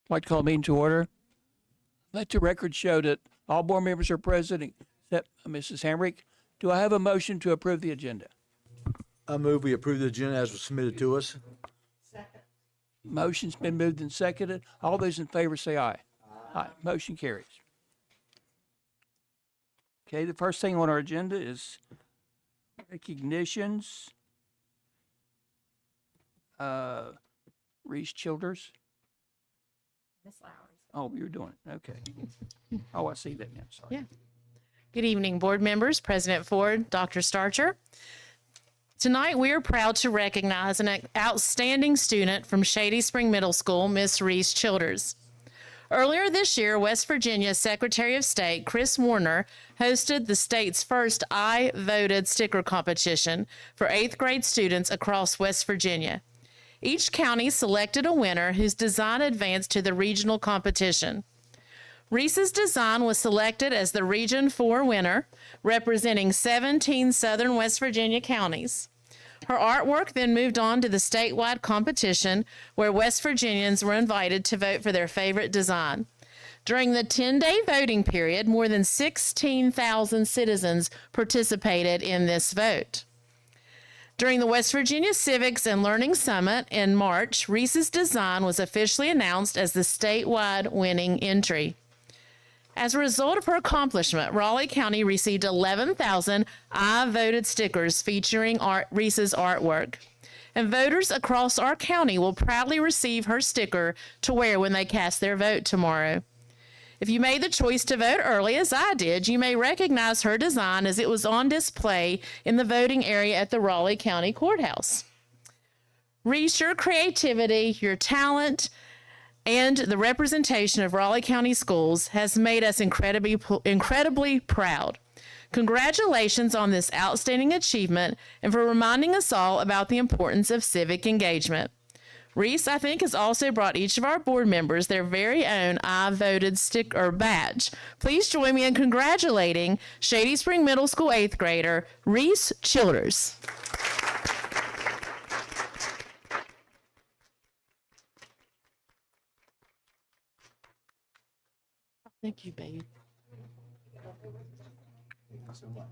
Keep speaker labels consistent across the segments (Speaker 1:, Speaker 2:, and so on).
Speaker 1: I'd like to call the meeting to order. Let the record show that all board members are present except Mrs. Hamrick. Do I have a motion to approve the agenda?
Speaker 2: I move we approve the agenda as was submitted to us.
Speaker 1: Motion's been moved and seconded. All those in favor say aye. Aye. Motion carries. Okay, the first thing on our agenda is recognitions. Reese Childers.
Speaker 3: Miss Lowry.
Speaker 1: Oh, you're doing it. Okay. Oh, I see that now. Sorry.
Speaker 3: Yeah. Good evening, board members, President Ford, Dr. Starcher. Tonight, we are proud to recognize an outstanding student from Shady Spring Middle School, Miss Reese Childers. Earlier this year, West Virginia Secretary of State Chris Warner hosted the state's first I Voted sticker competition for 8th grade students across West Virginia. Each county selected a winner whose design advanced to the regional competition. Reese's design was selected as the Region 4 winner, representing 17 southern West Virginia counties. Her artwork then moved on to the statewide competition, where West Virginians were invited to vote for their favorite design. During the 10-day voting period, more than 16,000 citizens participated in this vote. During the West Virginia Civics and Learning Summit in March, Reese's design was officially announced as the statewide winning entry. As a result of her accomplishment, Raleigh County received 11,000 I Voted stickers featuring Reese's artwork. And voters across our county will proudly receive her sticker to wear when they cast their vote tomorrow. If you made the choice to vote early, as I did, you may recognize her design as it was on display in the voting area at the Raleigh County Courthouse. Reese, your creativity, your talent, and the representation of Raleigh County schools has made us incredibly proud. Congratulations on this outstanding achievement and for reminding us all about the importance of civic engagement. Reese, I think, has also brought each of our board members their very own I Voted sticker or badge. Please join me in congratulating Shady Spring Middle School 8th grader, Reese Childers. Thank you, babe.
Speaker 2: So much.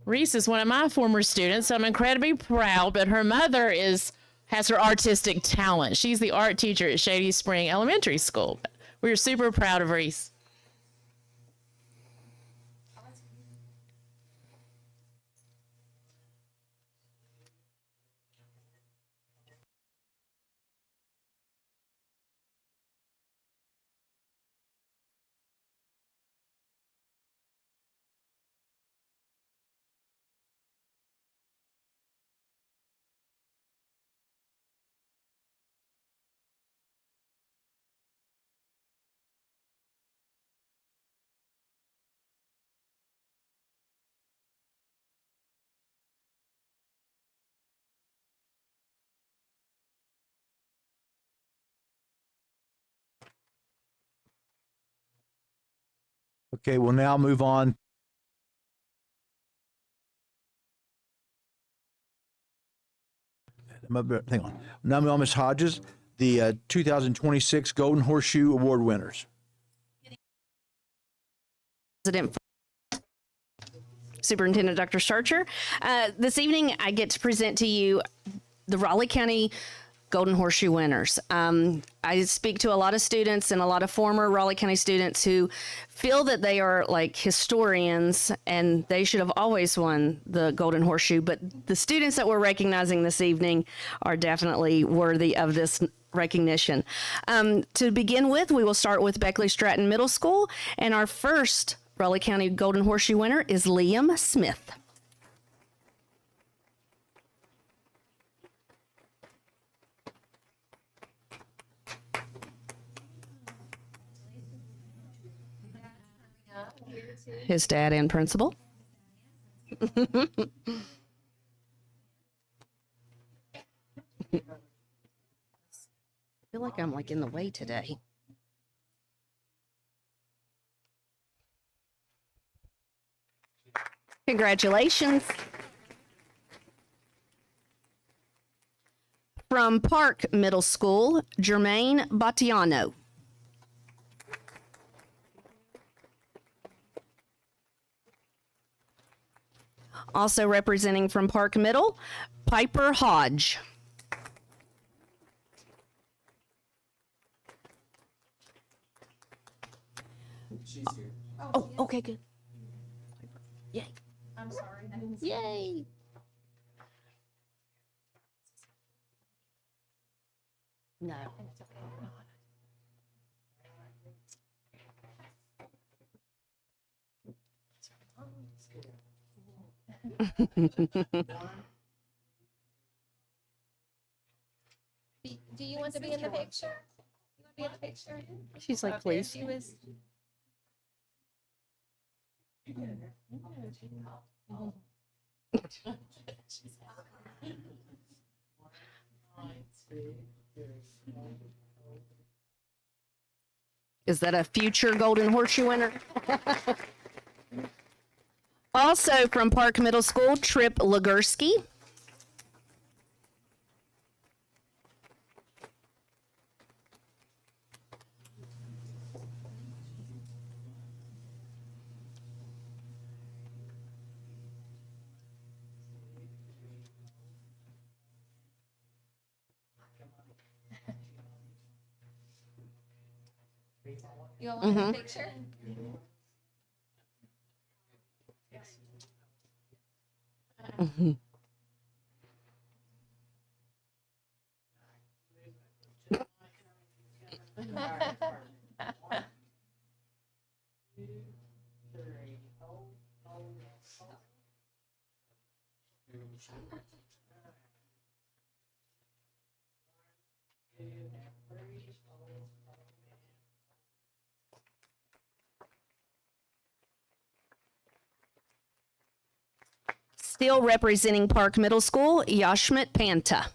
Speaker 3: Reese is one of my former students, so I'm incredibly proud, but her mother has her artistic talent. She's the art teacher at Shady Spring Elementary School. We're super proud of Reese.
Speaker 2: Okay, we'll now move on. Hang on. Now move on, Ms. Hodges, the 2026 Golden Horseshoe Award winners.
Speaker 4: President, Superintendent Dr. Starcher. This evening, I get to present to you the Raleigh County Golden Horseshoe winners. I speak to a lot of students and a lot of former Raleigh County students who feel that they are like historians and they should have always won the Golden Horseshoe, but the students that we're recognizing this evening are definitely worthy of this recognition. To begin with, we will start with Beckley Stratton Middle School, and our first Raleigh County Golden Horseshoe winner is Liam Smith. His dad and principal. feel like I'm like in the way today. Congratulations. From Park Middle School, Jermaine Battiano. Also representing from Park Middle, Piper Hodge.
Speaker 5: She's here.
Speaker 4: Oh, okay, good. Yay.
Speaker 3: I'm sorry.
Speaker 4: Yay. No.
Speaker 6: Do you want to be in the picture? You want to be in the picture?
Speaker 4: She's like,
Speaker 6: Okay,
Speaker 4: please.
Speaker 6: She was.
Speaker 4: Is that a future Golden Horseshoe winner? Also from Park Middle School, Trip Ligursky.
Speaker 6: You all want a picture?
Speaker 4: Still representing Park Middle School, Yashmit Panta.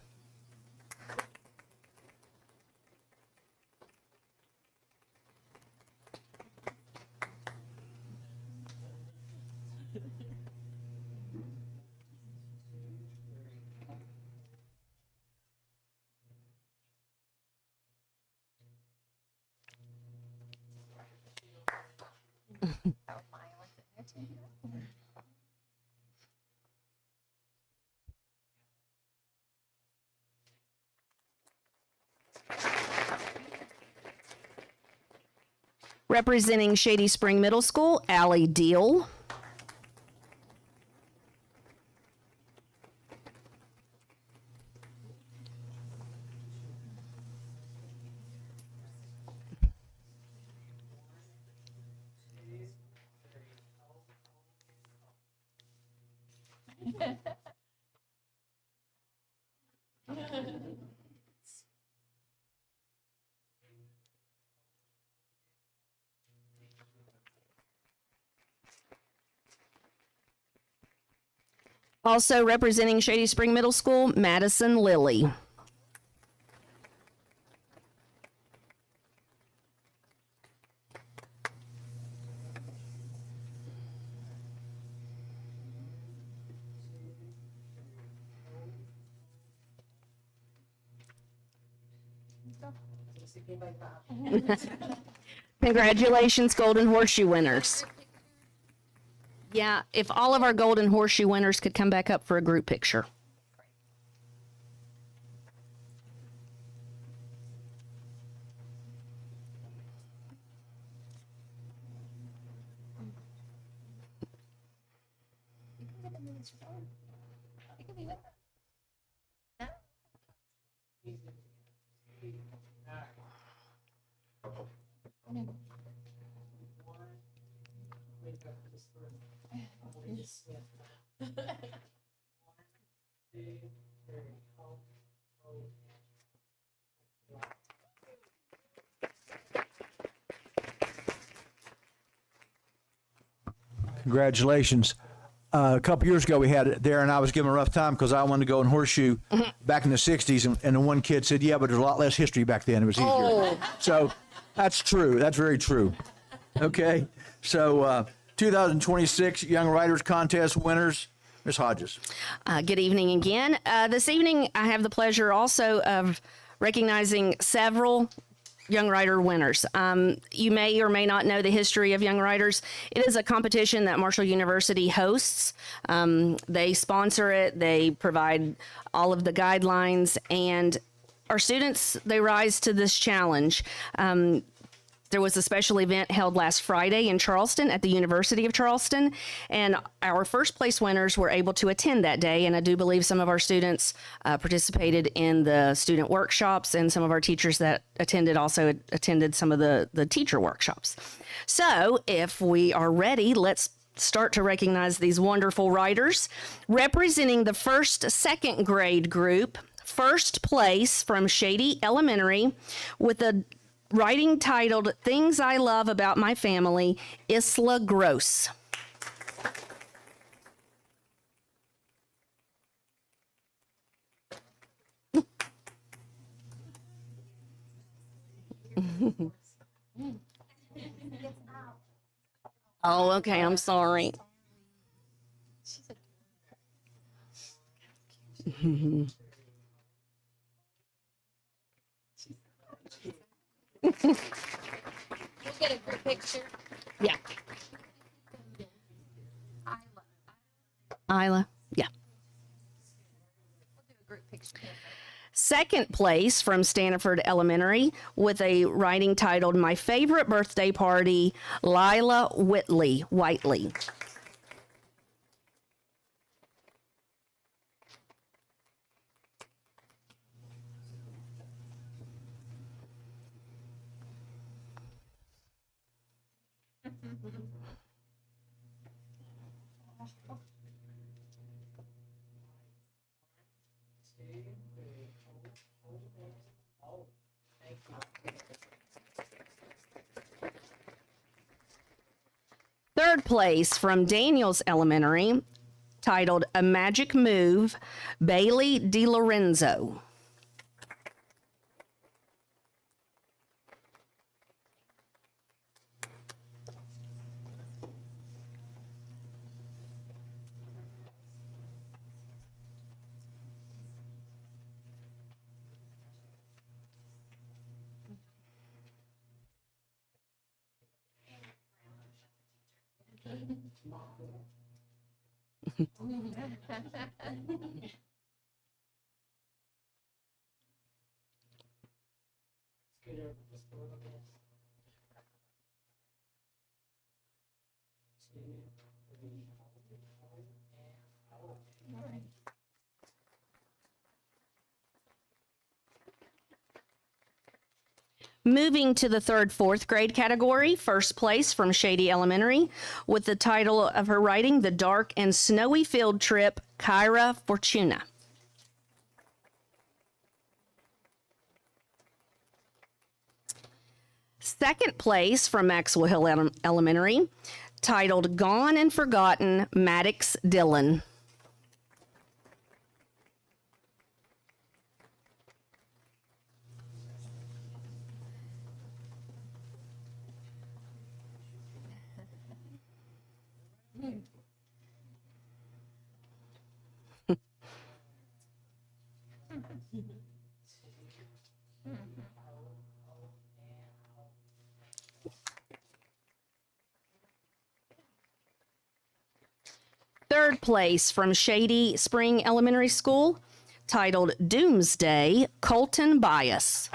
Speaker 4: Representing Shady Spring Middle School, Allie Deal. Also representing Shady Spring Middle School, Madison Lilly. Congratulations, Golden Horseshoe winners. Yeah, if all of our Golden Horseshoe winners could come back up for a group picture.
Speaker 2: Congratulations. a couple years ago we had it there, and I was giving a rough time because I wanted to go in horseshoe back in the 60s, and the one kid said, yeah, but there's a lot less history back then. It was easier. So that's true. That's very true. Okay. So 2026 Young Writers Contest winners, Ms. Hodges.
Speaker 4: Good evening again. This evening, I have the pleasure also of recognizing several Young Writer winners. You may or may not know the history of Young Writers. It is a competition that Marshall University hosts. They sponsor it. They provide all of the guidelines, and our students, they rise to this challenge. There was a special event held last Friday in Charleston at the University of Charleston, and our first place winners were able to attend that day, and I do believe some of our students participated in the student workshops, and some of our teachers that attended also attended some of the teacher workshops. So if we are ready, let's start to recognize these wonderful writers. Representing the second grade group, first place from Shady Elementary with a writing titled Things I Love About My Family, Isla Gross. Oh, okay, I'm sorry.
Speaker 6: We'll get a group picture.
Speaker 4: Yeah. Isla, yeah.
Speaker 6: We'll do a group picture.
Speaker 4: Second place from Stanford Elementary with a writing titled My Favorite Birthday Party, Lila Whiteley. Third place from Daniels Elementary, titled A Magic Move, Bailey DiLorenzo. Moving to the fourth grade category, first place from Shady Elementary with the title of her writing, The Dark and Snowy Field Trip, Kyra Fortuna. Second place from Maxwell Hill Elementary, titled Gone and Forgotten, Maddox Dillon. Third place from Shady Spring Elementary School, titled Doomsday, Colton Bias.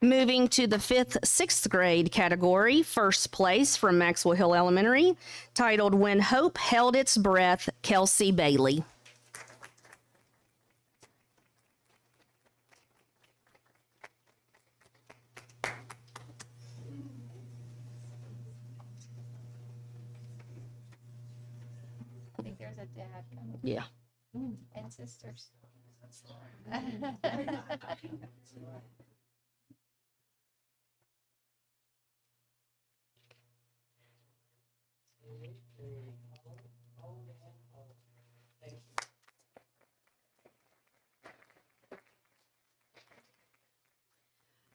Speaker 4: Moving to the 5th, 6th grade category, first place from Maxwell Hill Elementary, titled When Hope Held Its Breath, Kelsey Bailey.
Speaker 6: I think there's a dad coming
Speaker 4: Yeah.
Speaker 6: and sisters.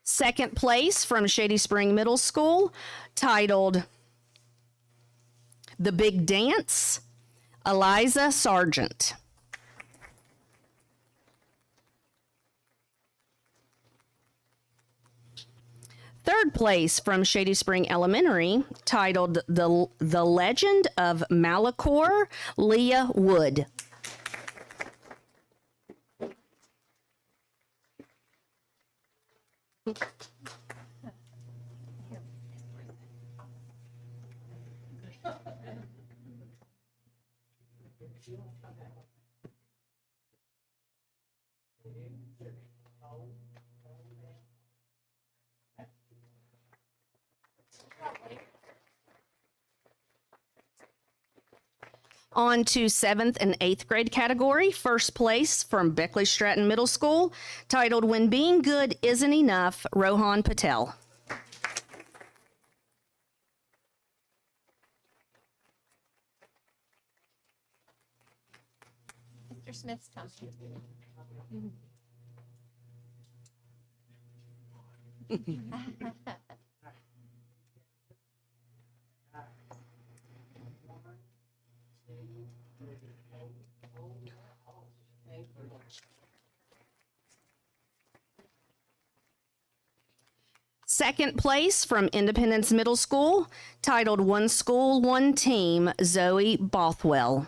Speaker 4: Second place from Shady Spring Middle School, titled The Big Dance, Eliza Sargent. Third place from Shady Spring Elementary, titled The Legend of Malachor, Leah Wood. On to 7th and 8th grade category, first place from Beckley Stratton Middle School, titled When Being Good Isn't Enough, Rohan Patel.
Speaker 6: Mr. Smith's coming.
Speaker 4: Second place from Independence Middle School, titled One School, One Team, Zoe Bothwell.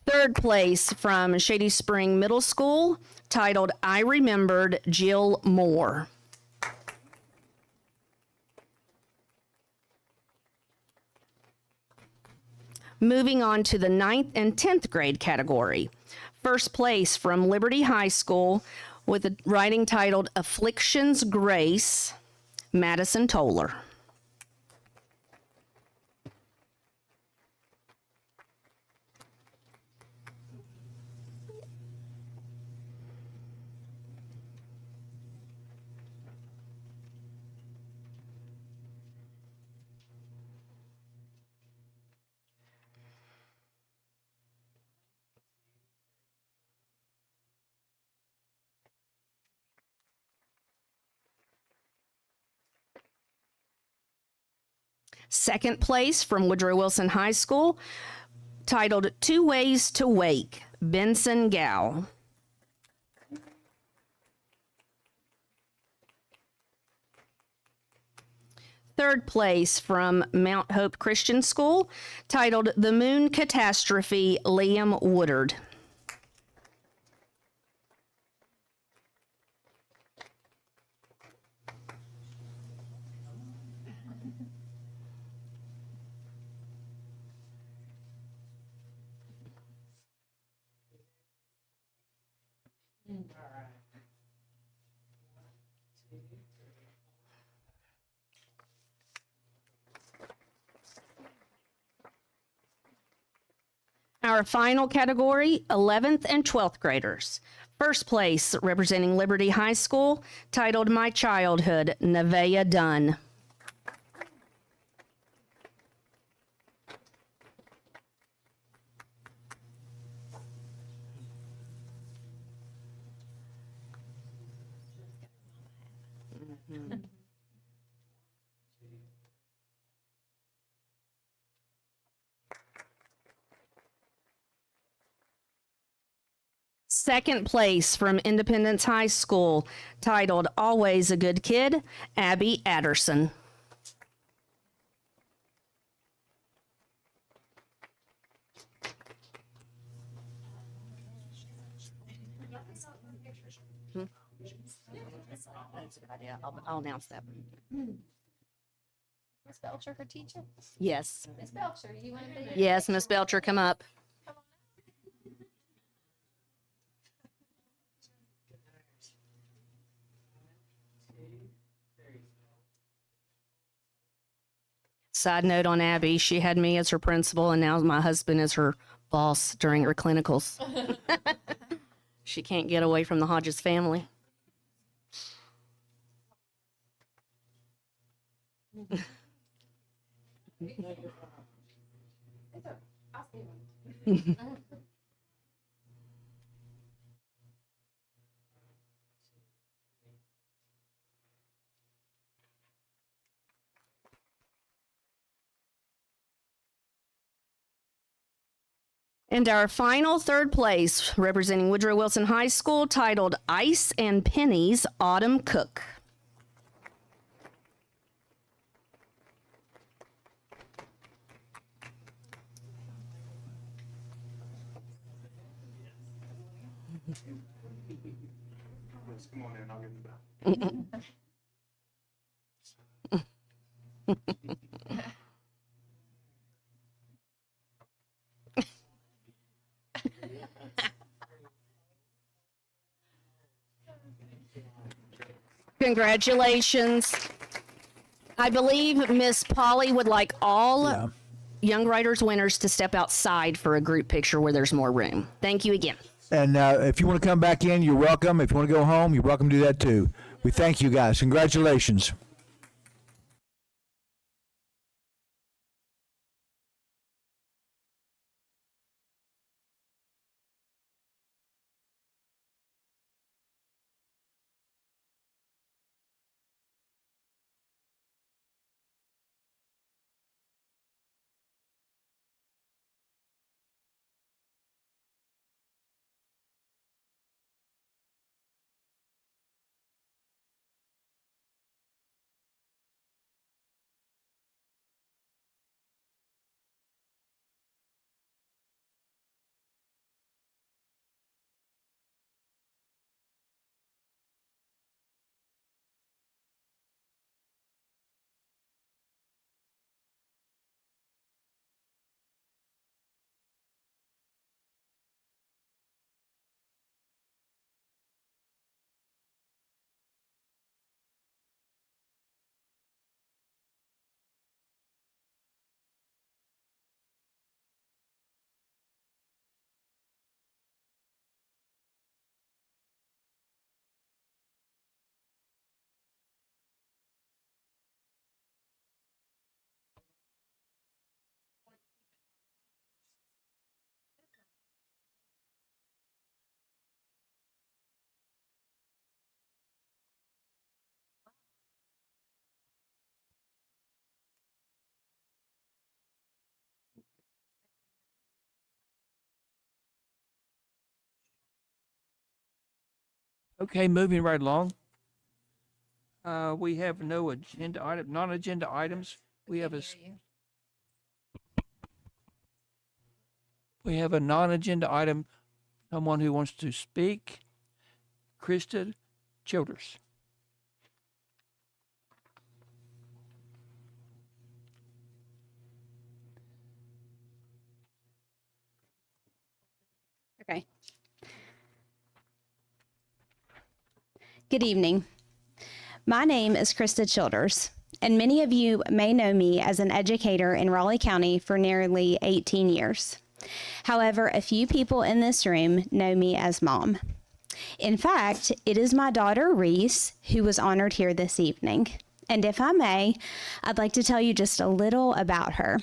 Speaker 4: Third place from Shady Spring Middle School, titled I Remembered, Jill Moore. Moving on to the 9th and 10th grade category. First place from Liberty High School with a writing titled Affliction's Grace, Madison Toller. Second place from Woodrow Wilson High School, titled Two Ways to Wake, Benson Gow. Third place from Mount Hope Christian School, titled The Moon Catastrophe, Liam Woodard. Our final category, 11th and 12th graders. First place, representing Liberty High School, titled My Childhood, Nevaeh Dunn. Second place from Independence High School, titled Always a Good Kid, Abby Adderson. That's a good idea. I'll announce that.
Speaker 6: Miss Belcher, her teacher.
Speaker 4: Yes.
Speaker 6: Miss Belcher, you want to be?
Speaker 4: Yes, Miss Belcher, come up. Side note on Abby, she had me as her principal, and now my husband is her boss during her clinicals. She can't get away from the Hodges family. And our final third place, representing Woodrow Wilson High School, titled Ice and Pennies, Autumn Cook.
Speaker 5: Come on in, I'll get the back.
Speaker 4: Congratulations. I believe Miss Polly would like all Young Writers winners to step outside for a group picture where there's more room. Thank you again.
Speaker 2: And if you want to come back in, you're welcome. If you want to go home, you're welcome to do that too. We thank you guys. Congratulations.
Speaker 1: Okay, moving right along. We have no agenda item, non-agenda items. We have we have a non-agenda item. Someone who wants to speak. Krista Childers.
Speaker 7: Okay. Good evening. My name is Krista Childers, and many of you may know me as an educator in Raleigh County for nearly 18 years. However, a few people in this room know me as Mom. In fact, it is my daughter Reese who was honored here this evening. And if I may, I'd like to tell you just a little about her.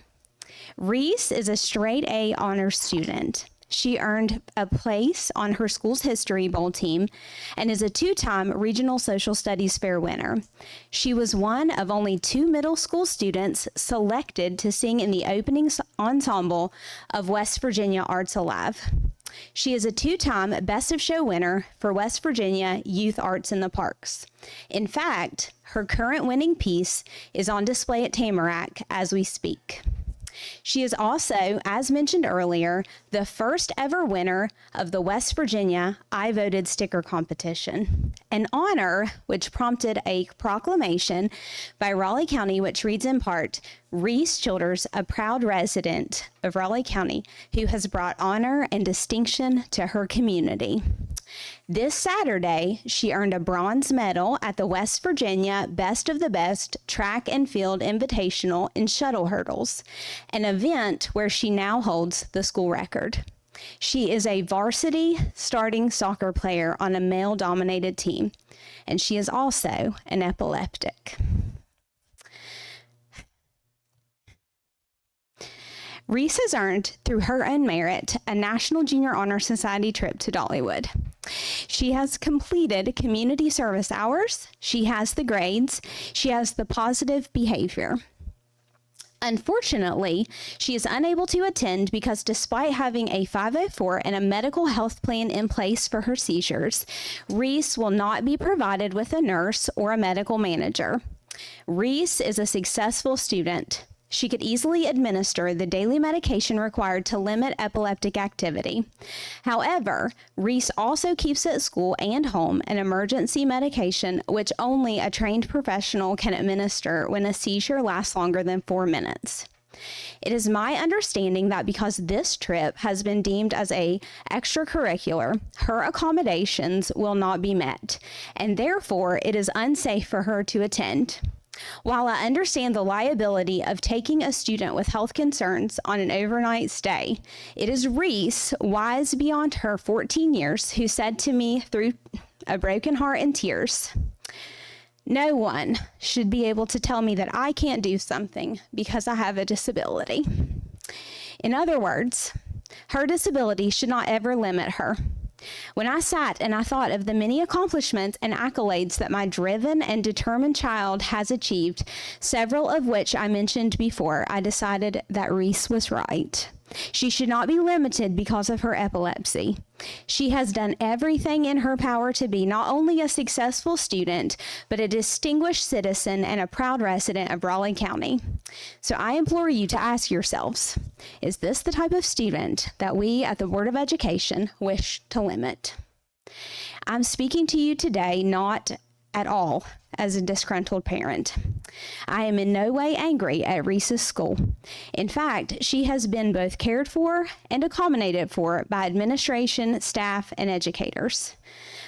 Speaker 7: Reese is a straight A honors student. She earned a place on her school's History Bowl team and is a two-time Regional Social Studies Fair winner. She was one of only 2 middle school students selected to sing in the opening ensemble of West Virginia Arts Alive. She is a 2-time Best of Show winner for West Virginia Youth Arts in the Parks. In fact, her current winning piece is on display at Tamarack as we speak. She is also, as mentioned earlier, the first ever winner of the West Virginia I Voted sticker competition, an honor which prompted a proclamation by Raleigh County, which reads in part, Reese Childers, a proud resident of Raleigh County, who has brought honor and distinction to her community. This Saturday, she earned a bronze medal at the West Virginia Best of the Best Track and Field Invitational in shuttle hurdles, an event where she now holds the school record. She is a varsity starting soccer player on a male-dominated team, and she is also an epileptic. Reese has earned, through her own merit, a National Junior Honor Society trip to Dollywood. She has completed community service hours, she has the grades, she has the positive behavior. Unfortunately, she is unable to attend because despite having a 504 and a medical health plan in place for her seizures, Reese will not be provided with a nurse or a medical manager. Reese is a successful student. She could easily administer the daily medication required to limit epileptic activity. However, Reese also keeps at school and home an emergency medication which only a trained professional can administer when a seizure lasts longer than 4 minutes. It is my understanding that because this trip has been deemed as a extracurricular, her accommodations will not be met, and therefore it is unsafe for her to attend. While I understand the liability of taking a student with health concerns on an overnight stay, it is Reese, wise beyond her 14 years, who said to me through a broken heart and tears, "No one should be able to tell me that I can't do something because I have a disability." In other words, her disability should not ever limit her. When I sat and I thought of the many accomplishments and accolades that my driven and determined child has achieved, several of which I mentioned before, I decided that Reese was right. She should not be limited because of her epilepsy. She has done everything in her power to be not only a successful student, but a distinguished citizen and a proud resident of Raleigh County. So I implore you to ask yourselves, is this the type of student that we at the Board of Education wish to limit? I'm speaking to you today not at all as a disgruntled parent. I am in no way angry at Reese's school. In fact, she has been both cared for and accommodated for by administration, staff, and educators.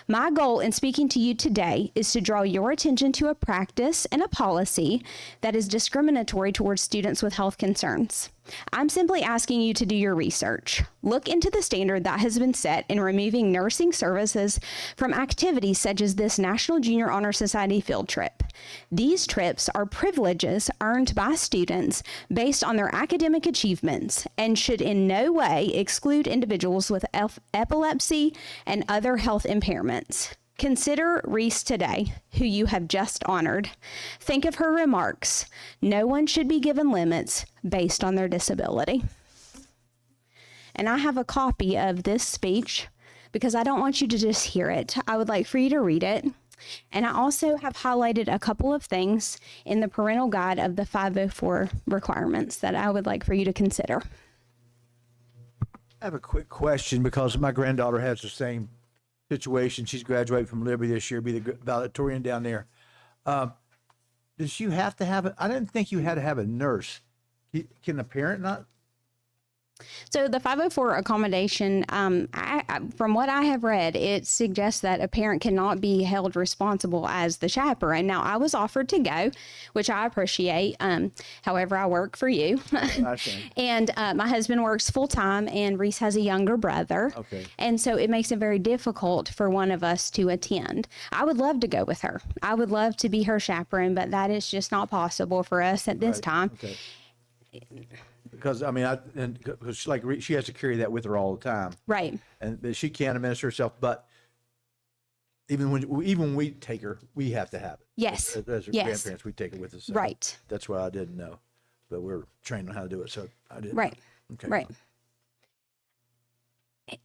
Speaker 7: My goal in speaking to you today is to draw your attention to a practice and a policy that is discriminatory towards students with health concerns. I'm simply asking you to do your research. Look into the standard that has been set in removing nursing services from activities such as this National Junior Honor Society field trip. These trips are privileges earned by students based on their academic achievements and should in no way exclude individuals with epilepsy and other health impairments. Consider Reese today, who you have just honored. Think of her remarks. No one should be given limits based on their disability. And I have a copy of this speech because I don't want you to just hear it. I would like for you to read it. And I also have highlighted a couple of things in the parental guide of the 504 requirements that I would like for you to consider.
Speaker 2: I have a quick question because my granddaughter has the same situation. She's graduating from Liberty this year, be the valedictorian down there. Does you have to have I didn't think you had to have a nurse. Can the parent not?
Speaker 7: So the 504 accommodation, from what I have read, it suggests that a parent cannot be held responsible as the chaperone. Now, I was offered to go, which I appreciate. However, I work for you.
Speaker 2: I see.
Speaker 7: And my husband works full time, and Reese has a younger brother.
Speaker 2: Okay.
Speaker 7: And so it makes it very difficult for one of us to attend. I would love to go with her. I would love to be her chaperone, but that is just not possible for us at this time.
Speaker 2: Okay. Because I mean, because she has to carry that with her all the time,
Speaker 7: Right.
Speaker 2: and she can't administer herself. But even when we take her, we have to have it.
Speaker 7: Yes.
Speaker 2: As her
Speaker 7: Yes.
Speaker 2: grandparents, we take it with us. So
Speaker 7: Right.
Speaker 2: That's why I didn't know, but we're trained on how to do it, so I didn't.
Speaker 7: Right.
Speaker 2: Okay.
Speaker 7: Right.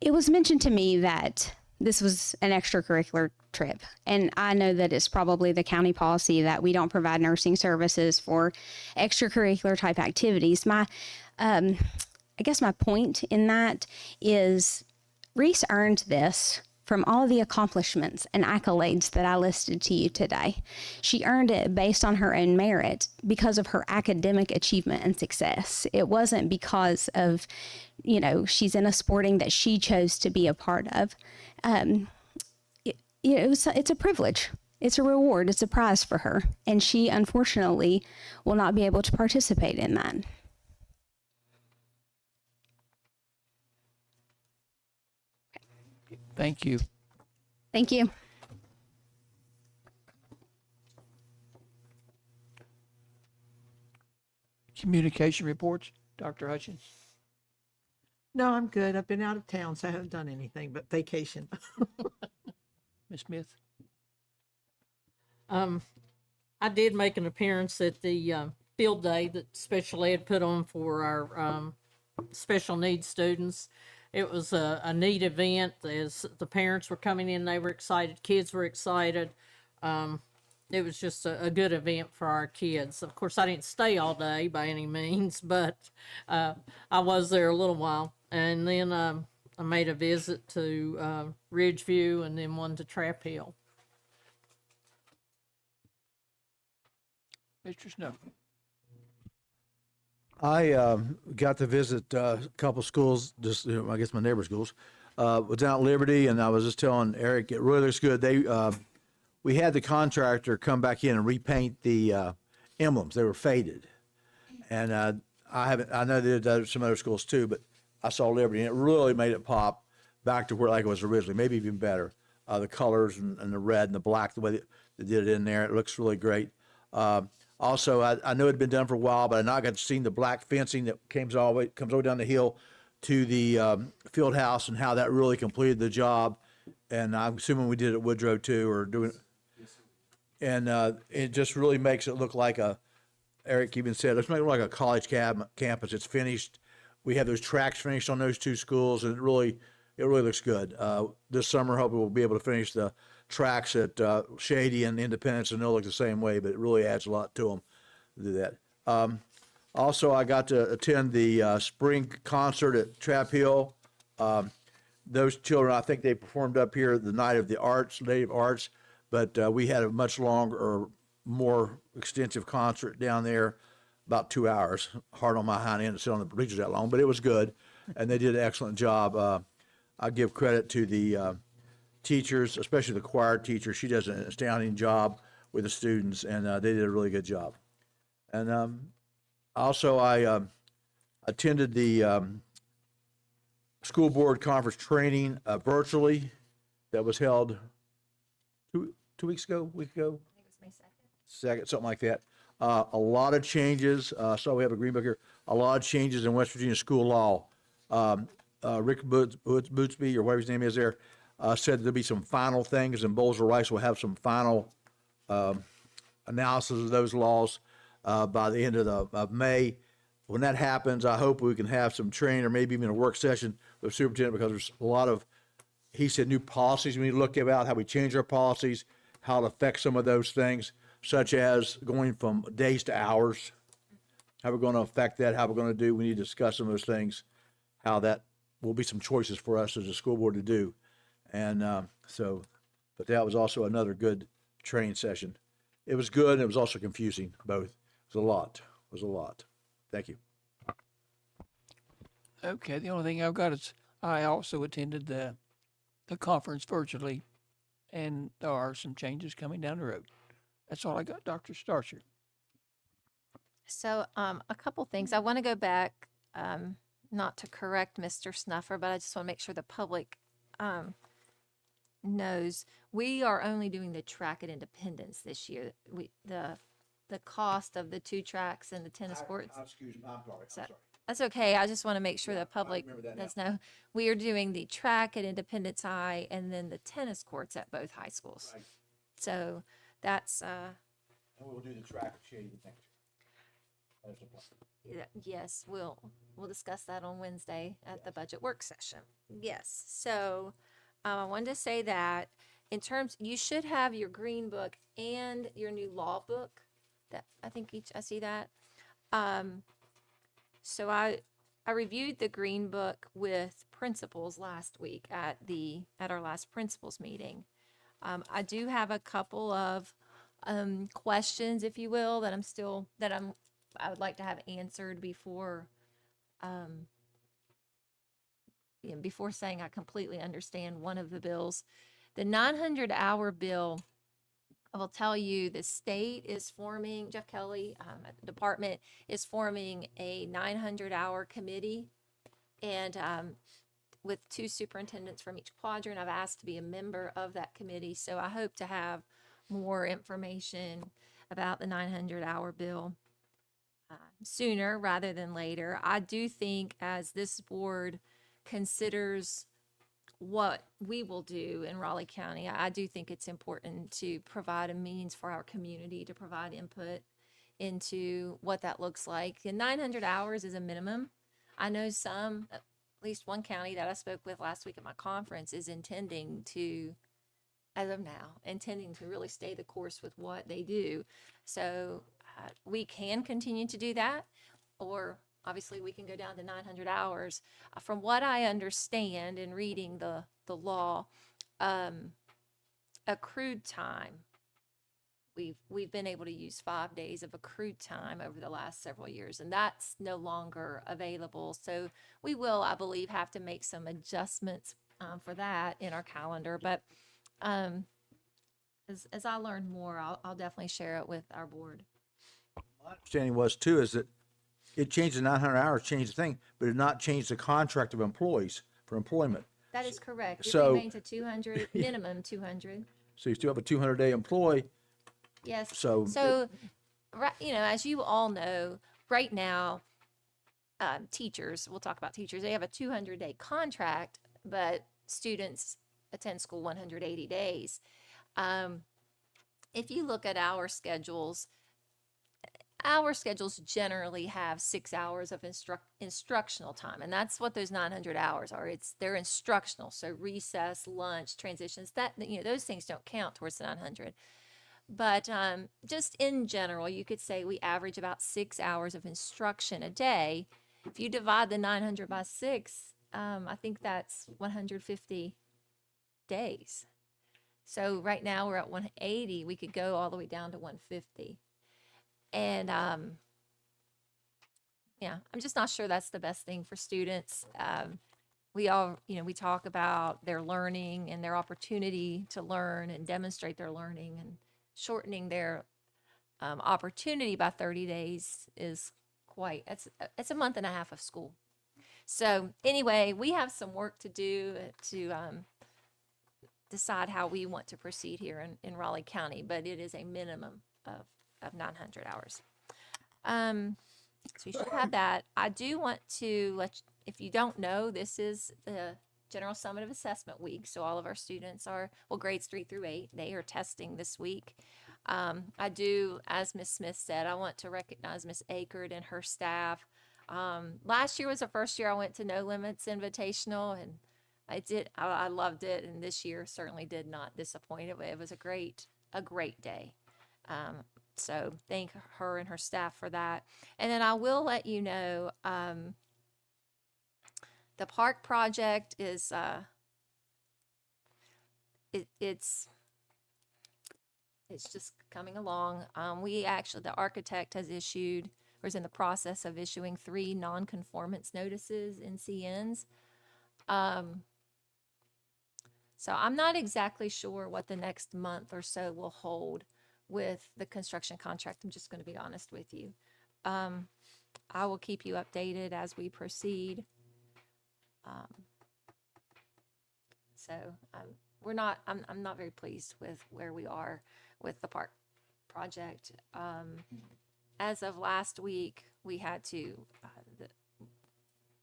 Speaker 7: it was mentioned to me that this was an extracurricular trip. And I know that it's probably the county policy that we don't provide nursing services for extracurricular type activities. I guess my point in that is Reese earned this from all the accomplishments and accolades that I listed to you today. She earned it based on her own merit because of her academic achievement and success. It wasn't because of, she's in a sporting that she chose to be a part of. It's a privilege. It's a reward. It's a prize for her. And she, unfortunately, will not be able to participate in that.
Speaker 1: Thank you.
Speaker 7: Thank you.
Speaker 1: Communication reports, Dr. Hutchins.
Speaker 8: No, I'm good. I've been out of town, so I haven't done anything but vacation.
Speaker 1: Ms. Smith.
Speaker 9: I did make an appearance at the field day that special ed put on for our special needs students. It was a neat event. As the parents were coming in, they were excited. Kids were excited. It was just a good event for our kids. Of course, I didn't stay all day by any means, but I was there a little while. And then I made a visit to Ridgeview and then one to Trap Hill.
Speaker 1: Mr. Snow.
Speaker 2: I got to visit a couple schools, just I guess my neighbor schools. Was down at Liberty, and I was just telling Eric, it really looks good. We had the contractor come back in and repaint the emblems. They were faded, and I know they did some other schools too, but I saw Liberty, and it really made it pop back to where like it was originally, maybe even better. The colors and the red and the black, the way they did it in there, it looks really great. Also, I know it had been done for a while, but I now got to see the black fencing that comes all the way down the hill to the field house and how that really completed the job. And I'm assuming we did it at Woodrow too, or doing. And it just really makes it look like Eric even said, let's make it look like a college campus. It's finished. We have those tracks finished on those two schools, and it really looks good. This summer, hopefully we'll be able to finish the tracks at Shady and Independence, and they'll look the same way, but it really adds a lot to them to do that. Also, I got to attend the spring concert at Trap Hill. Those children, I think they performed up here the night of the arts, native arts, but we had a much longer or more extensive concert down there, about 2 hours. Hard on my hind end to sit on the bleachers that long, but it was good, and they did an excellent job. I give credit to the teachers, especially the choir teacher. She does an astounding job with the students, and they did a really good job. And also, I attended the school board conference training virtually that was held two weeks ago, week ago? I think it was May 2nd. Something like that. A lot of changes. So we have a green book here. A lot of changes in West Virginia school law. Rick Bootsby, or whatever his name is there, said there'll be some final things, and Bowles Rice will have some final analysis of those laws by the end of May. When that happens, I hope we can have some training or maybe even a work session with the superintendent, because there's a lot of, he said, new policies we need to look about, how we change our policies, how it affects some of those things, such as going from days to hours, how we're going to affect that, how we're going to do. We need to discuss some of those things, how that will be some choices for us as a school board to do. And but that was also another good training session. It was good, and it was also confusing, both. It was a lot. Thank you.
Speaker 1: Okay, the only thing I've got is I also attended the conference virtually, and there are some changes coming down the road. That's all I got, Dr. Starcher.
Speaker 6: So, a couple things. I want to go back, not to correct Mr. Snuffer, but I just want to make sure the public knows we are only doing the track at Independence this year. The cost of the 2 tracks and the tennis courts.
Speaker 2: Excuse me, I'm sorry.
Speaker 6: That's okay. I just want to make sure the public does know we are doing the track at Independence High and then the tennis courts at both high schools.
Speaker 2: Right.
Speaker 6: So that's
Speaker 2: And we'll do the track at Shady next year.
Speaker 6: Yes, we'll discuss that on Wednesday at the budget work session. Yes. So I wanted to say that in terms, you should have your green book and your new law book. That I think I see that. So I reviewed the green book with principals last week at our last principals meeting. I do have a couple of questions, if you will, that I would like to have answered before saying I completely understand one of the bills. The 900-hour bill, I will tell you, the state is forming, Jeff Kelly at the department is forming a 900-hour committee, and with 2 superintendents from each quadrant. I've asked to be a member of that committee, so I hope to have more information about the 900-hour bill sooner rather than later. I do think as this board considers what we will do in Raleigh County, I do think it's important to provide a means for our community to provide input into what that looks like. And 900 hours is a minimum. I know at least one county that I spoke with last week at my conference is intending to, as of now, really stay the course with what they do. So we can continue to do that, or obviously we can go down to 900 hours. From what I understand in reading the law, accrued time, we've been able to use 5 days of accrued time over the last several years, and that's no longer available. So we will, I believe, have to make some adjustments for that in our calendar. But as I learn more, I'll definitely share it with our board.
Speaker 2: My understanding was too, is that it changed the 900 hours, changed the thing, but it did not change the contract of employees for employment.
Speaker 6: That is correct. It
Speaker 2: So-
Speaker 6: remains a 200, minimum 200.
Speaker 2: So you still have a 200-day employee.
Speaker 6: Yes.
Speaker 2: So
Speaker 6: Right, as you all know, right now, teachers, we'll talk about teachers, they have a 200-day contract, but students attend school 180 days. If you look at our schedules generally have 6 hours of instructional time, and that's what those 900 hours are. They're instructional, so recess, lunch, transitions, those things don't count towards the 900. But just in general, you could say we average about 6 hours of instruction a day. If you divide the 900 by 6, I think that's 150 days. So right now we're at 180. We could go all the way down to 150. And I'm just not sure that's the best thing for students. We talk about their learning and their opportunity to learn and demonstrate their learning, and shortening their opportunity by 30 days is it's a month and a half of school. So anyway, we have some work to do to decide how we want to proceed here in Raleigh County, but it is a minimum of 900 hours. So you should have that. I do want to if you don't know, this is the General Summative Assessment Week. So all of our students grades 3 through 8, they are testing this week. I do, as Ms. Smith said, I want to recognize Ms. Akert and her staff. Last year was the first year I went to No Limits Invitational, and I loved it. And this year certainly did not disappoint. It was a great day. So thank her and her staff for that. And then I will let you know, the park project is it's just coming along. The architect has issued, or is in the process of issuing, 3 non-conformance notices in CNs. So I'm not exactly sure what the next month or so will hold with the construction contract. I'm just going to be honest with you. I will keep you updated as we proceed. I'm not very pleased with where we are with the park project. As of last week, we had to,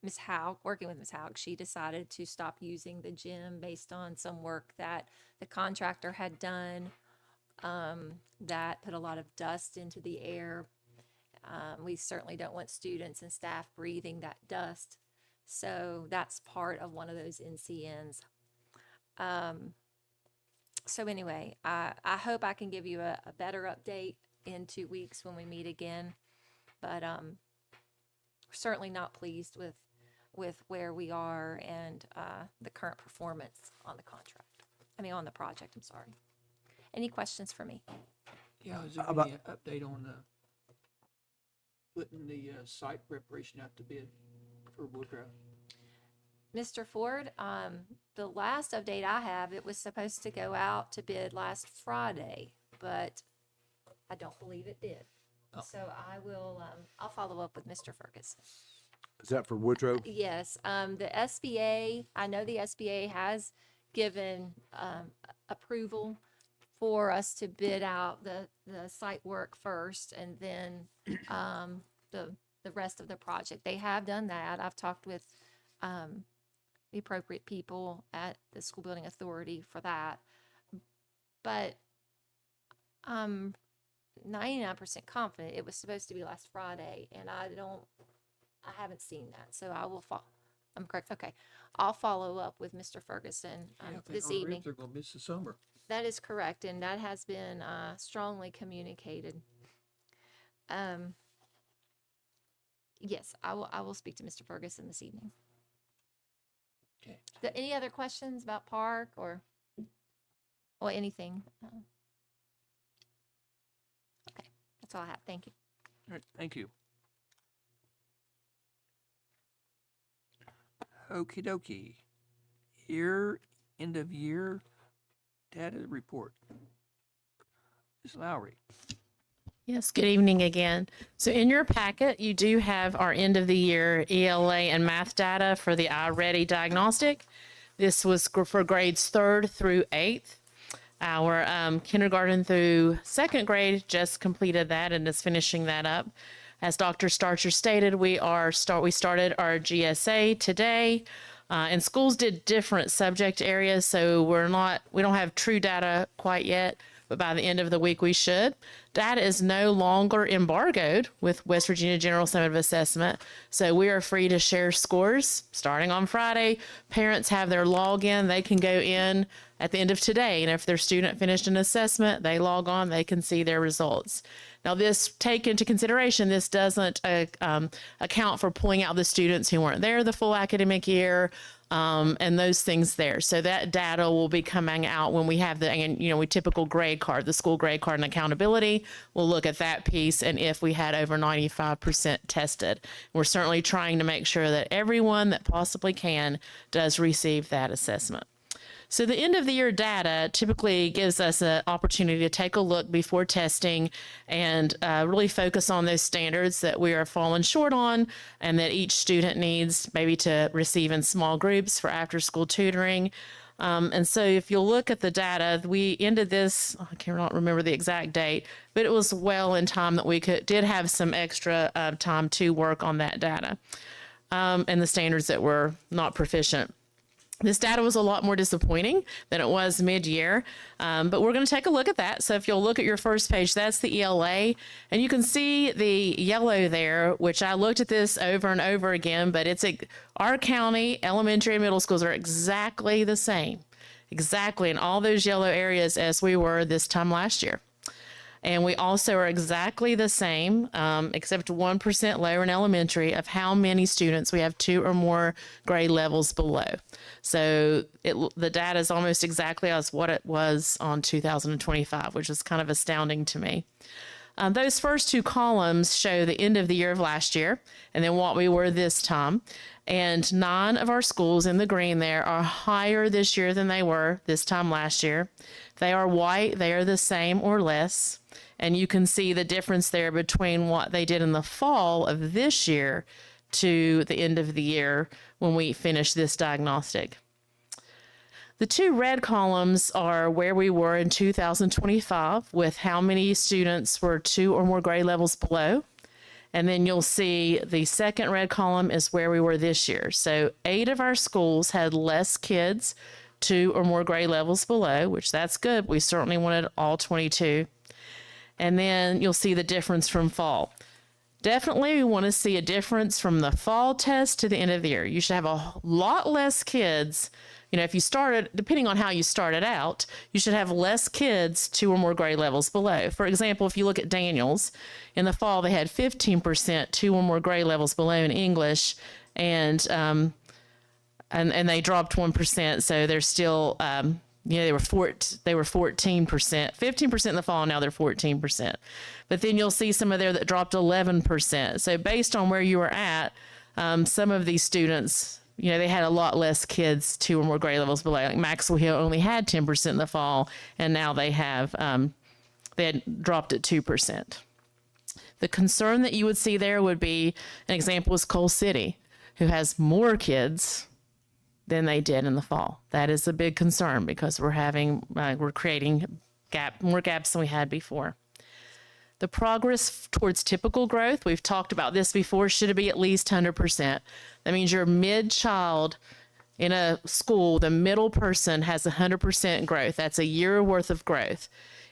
Speaker 6: Ms. Haug, working with Ms. Haug, she decided to stop using the gym based on some work that the contractor had done that put a lot of dust into the air. We certainly don't want students and staff breathing that dust. So that's part of one of those NCNs. So anyway, I hope I can give you a better update in 2 weeks when we meet again. But we're certainly not pleased with where we are and the current performance on the contract. I mean, on the project, I'm sorry. Any questions for me?
Speaker 1: Yeah, is there any update on putting the site preparation out to bid for Woodrow?
Speaker 6: Mr. Ford, the last update I have, it was supposed to go out to bid last Friday, but I don't believe it did.
Speaker 1: Oh.
Speaker 6: So I will, I'll follow up with Mr. Ferguson.
Speaker 2: Is that for Woodrow?
Speaker 6: Yes, the SBA, I know the SBA has given approval for us to bid out the site work first and then the rest of the project. They have done that. I've talked with the appropriate people at the school building authority for that. But I'm 99% confident it was supposed to be last Friday, and I haven't seen that. So I will I'm correct. Okay. I'll follow up with Mr. Ferguson
Speaker 1: Yeah, if they
Speaker 6: this
Speaker 1: don't hurry up,
Speaker 6: evening.
Speaker 1: they're gonna miss the summer.
Speaker 6: That is correct, and that has been strongly communicated. Yes, I will speak to Mr. Ferguson this evening.
Speaker 1: Okay.
Speaker 6: Any other questions about park or anything? Okay, that's all I have. Thank you.
Speaker 1: All right, thank you. Okie dokie. End of year data report. Ms. Lowry.
Speaker 3: Yes, good evening again. So in your packet, you do have our end of the year ELA and math data for the iReady diagnostic. This was for grades 3rd through 8th. Our kindergarten through 2nd grade just completed that and is finishing that up. As Dr. Starcher stated, we started our GSA today, and schools did different subject areas, so we don't have true data quite yet, but by the end of the week we should. Data is no longer embargoed with West Virginia General Summative Assessment, so we are free to share scores starting on Friday. Parents have their login. They can go in at the end of today, and if their student finished an assessment, they log on, they can see their results. Now, this take into consideration, this doesn't account for pulling out the students who weren't there the full academic year, and those things there. So that data will be coming out when we have we typical grade card, the school grade card and accountability. We'll look at that piece and if we had over 95% tested. We're certainly trying to make sure that everyone that possibly can does receive that assessment. So the end of the year data typically gives us an opportunity to take a look before testing and really focus on those standards that we are falling short on and that each student needs maybe to receive in small groups for after school tutoring. And so if you'll look at the data, we ended this, I cannot remember the exact date, but it was well in time that we did have some extra time to work on that data and the standards that were not proficient. This data was a lot more disappointing than it was mid-year, but we're going to take a look at that. So if you'll look at your first page, that's the ELA, and you can see the yellow there, which I looked at this over and over again, but our county elementary and middle schools are exactly the same, exactly in all those yellow areas as we were this time last year. And we also are exactly the same, except 1% lower in elementary of how many students we have 2 or more grade levels below. So the data is almost exactly as what it was on 2025, which is kind of astounding to me. Those first 2 columns show the end of the year of last year and then what we were this time. And 9 of our schools in the green there are higher this year than they were this time last year. If they are white, they are the same or less. And you can see the difference there between what they did in the fall of this year to the end of the year when we finish this diagnostic. The 2 red columns are where we were in 2025 with how many students were 2 or more grade levels below. And then you'll see the second red column is where we were this year. So 8 of our schools had less kids 2 or more grade levels below, which that's good. We certainly wanted all 22. And then you'll see the difference from fall. Definitely, we want to see a difference from the fall test to the end of the year. You should have a lot less kids. You know, if you started, depending on how you started out, you should have less kids 2 or more grade levels below. For example, if you look at Daniels, in the fall they had 15% 2 or more grade levels below in English, and they dropped 1%. So they're still, they were 14%, 15% in the fall, and now they're 14%. But then you'll see some of there that dropped 11%. So based on where you were at, some of these students, they had a lot less kids 2 or more grade levels below. Like Maxwell Hill only had 10% in the fall, and now they have, they had dropped at 2%. The concern that you would see there would be, an example is Coal City, who has more kids than they did in the fall. That is a big concern because we're creating more gaps than we had before. The progress towards typical growth, we've talked about this before, should be at least 100%. That means your mid-child in a school, the middle person has 100% growth. That's a year worth of growth.